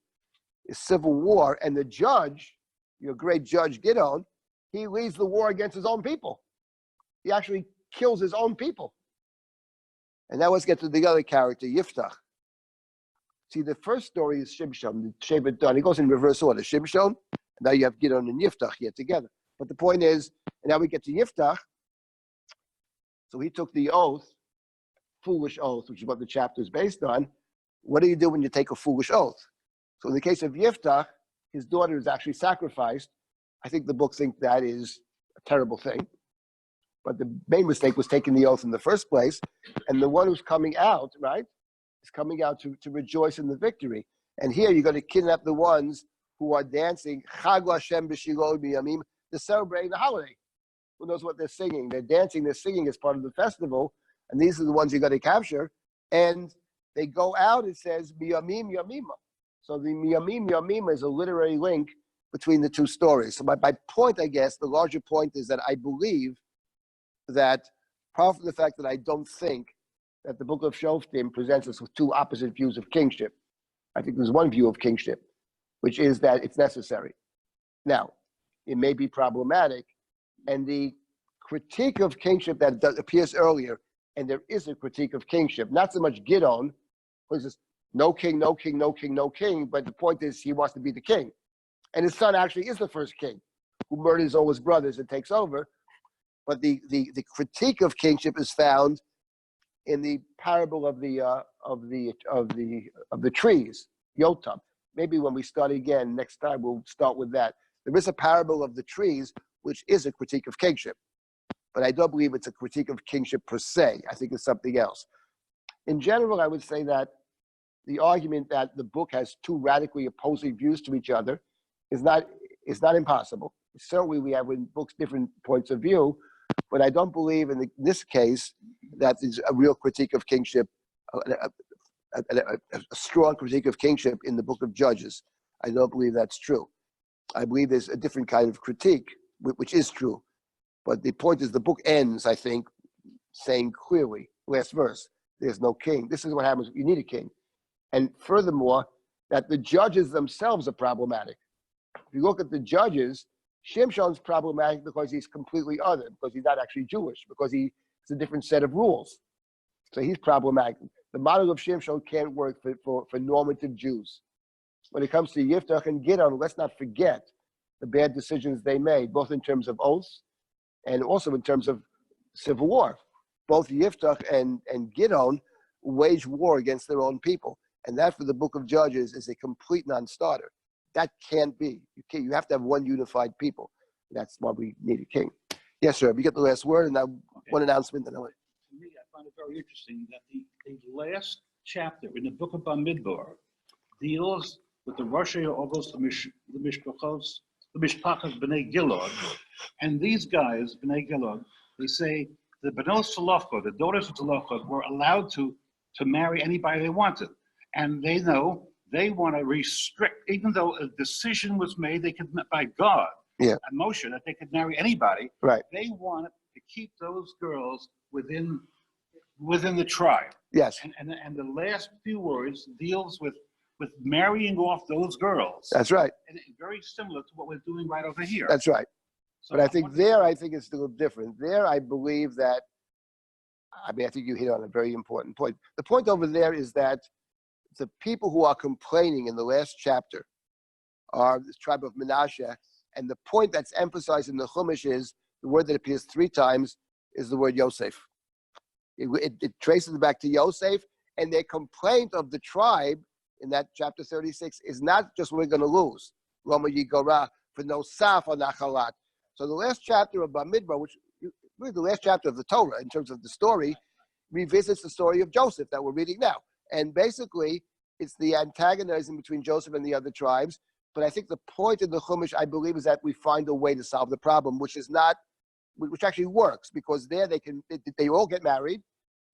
[SPEAKER 1] It's civil war, and the judge, your great judge Gideon, he leads the war against his own people. He actually kills his own people. And now let's get to the other character, Yiftach. See, the first story is Shimshon, the Shevet Dan. It goes in reverse order. Shimshon, now you have Gideon and Yiftach here together. But the point is, and now we get to Yiftach. So he took the oath, foolish oath, which is what the chapter is based on. What do you do when you take a foolish oath? So in the case of Yiftach, his daughter is actually sacrificed. I think the book thinks that is a terrible thing. But the main mistake was taking the oath in the first place. And the one who's coming out, right, is coming out to rejoice in the victory. And here you're going to kidnap the ones who are dancing, Chag Hashem b'Shilo b'Yamim, to celebrate the holiday. Who knows what they're singing? They're dancing, they're singing as part of the festival. And these are the ones you're going to capture. And they go out, it says, B'Yamim Yamima. So the Miyamim Yamima is a literary link between the two stories. So my point, I guess, the larger point is that I believe that, apart from the fact that I don't think that the book of Shoftim presents us with two opposite views of kingship. I think there's one view of kingship, which is that it's necessary. Now, it may be problematic, and the critique of kingship that appears earlier, and there is a critique of kingship, not so much Gideon, who says, no king, no king, no king, no king, but the point is he wants to be the king. And his son actually is the first king, who murders all his brothers and takes over. But the critique of kingship is found in the parable of the trees, Yotam. Maybe when we start again next time, we'll start with that. There is a parable of the trees, which is a critique of kingship, but I don't believe it's a critique of kingship per se. I think it's something else. In general, I would say that the argument that the book has two radically opposing views to each other is not impossible. Certainly, we have in books different points of view, but I don't believe in this case that is a real critique of kingship, a strong critique of kingship in the book of Judges. I don't believe that's true. I believe there's a different kind of critique, which is true. But the point is the book ends, I think, saying clearly, last verse, there's no king. This is what happens. You need a king. And furthermore, that the judges themselves are problematic. If you look at the judges, Shimshon's problematic because he's completely other, because he's not actually Jewish, because it's a different set of rules. So he's problematic. The model of Shimshon can't work for normative Jews. When it comes to Yiftach and Gideon, let's not forget the bad decisions they made, both in terms of oaths and also in terms of civil war. Both Yiftach and Gideon waged war against their own people. And that, for the book of Judges, is a complete non-starter. That can't be. You have to have one unified people. That's why we need a king. Yes, sir. You get the last word, and now one announcement. And
[SPEAKER 5] to me, I find it very interesting that the last chapter in the book of Bamidbar deals with the Rosh Hashanah, the Mishpachas B'nai Gilad, and these guys, B'nai Gilad, they say the Benos Tzalachot, the daughters of Tzalachot, were allowed to marry anybody they wanted. And they know they want to restrict, even though a decision was made, they could, by God, and Moshe, that they could marry anybody.
[SPEAKER 1] Right.
[SPEAKER 5] They wanted to keep those girls within the tribe.
[SPEAKER 1] Yes.
[SPEAKER 5] And the last few words deals with marrying off those girls.
[SPEAKER 1] That's right.
[SPEAKER 5] And it's very similar to what we're doing right over here.
[SPEAKER 1] That's right.
[SPEAKER 5] So
[SPEAKER 1] but I think it's still different. There, I believe that, I think you hit on a very important point. The point over there is that the people who are complaining in the last chapter are the tribe of Menashe, and the point that's emphasized in the Chumash is the word that appears 3 times is the word Yosef. It traces it back to Yosef, and their complaint of the tribe in that chapter 36 is not just we're going to lose, Roma Yigora, for no saf or nachalat. So the last chapter of Bamidbar, which really the last chapter of the Torah in terms of the story, revisits the story of Joseph that we're reading now. And basically, it's the antagonism between Joseph and the other tribes. But I think the point of the Chumash, I believe, is that we find a way to solve the problem, which actually works, because there they all get married.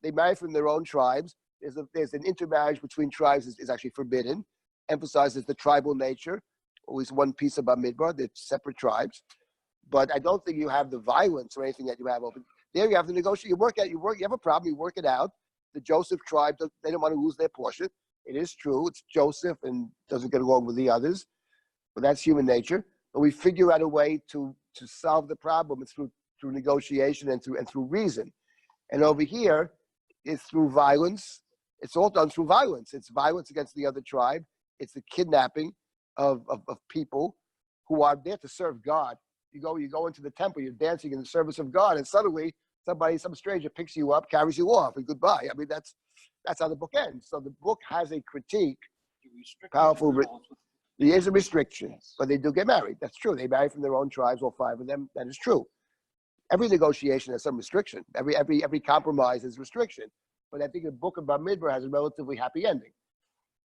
[SPEAKER 1] They marry from their own tribes. There's an intermarriage between tribes is actually forbidden, emphasizes the tribal nature. Always one piece about Midbar, they're separate tribes. But I don't think you have the violence or anything that you have over there. You have to negotiate. You have a problem. You work it out. The Joseph tribe, they don't want to lose their portion. It is true. It's Joseph and doesn't get along with the others. But that's human nature. But we figure out a way to solve the problem. It's through negotiation and through reason. And over here, it's through violence. It's all done through violence. It's violence against the other tribe. It's the kidnapping of people who are there to serve God. You go into the temple, you're dancing in the service of God, and suddenly some stranger picks you up, carries you off, and goodbye. I mean, that's how the book ends. So the book has a critique, powerful. There is a restriction, but they do get married. That's true. They marry from their own tribes, all 5 of them. That is true. Every negotiation has some restriction. Every compromise has restriction. But I think the book of Bamidbar has a relatively happy ending.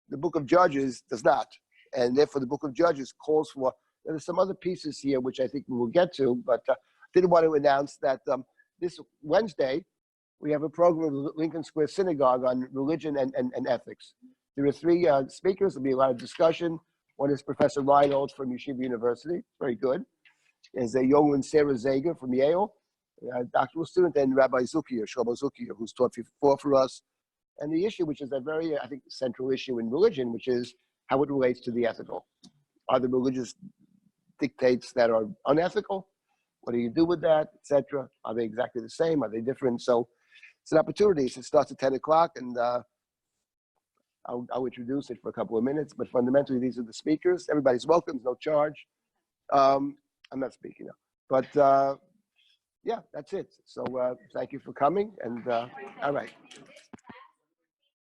[SPEAKER 1] The book of Judges does not. And therefore, the book of Judges calls for, there's some other pieces here, which I think we will get to, but didn't want to announce that this Wednesday, we have a program at Lincoln Square Synagogue on religion and ethics. There are 3 speakers. There'll be a lot of discussion. One is Professor Reinhold from Yeshiva University, very good. There's a young Sarah Zager from Yale, a doctoral student, and Rabbi Shlomo Zukier, who's taught before for us. And the issue, which is a very, I think, central issue in religion, which is how it relates to the ethical. Are the religious dictates that are unethical? What do you do with that, etc.? Are they exactly the same? Are they different? So it's an opportunity. It starts at 10 o'clock, and I'll introduce it for a couple of minutes. But fundamentally, these are the speakers. Everybody's welcome. No charge. I'm not speaking now. But yeah, that's it. So thank you for coming. And all right.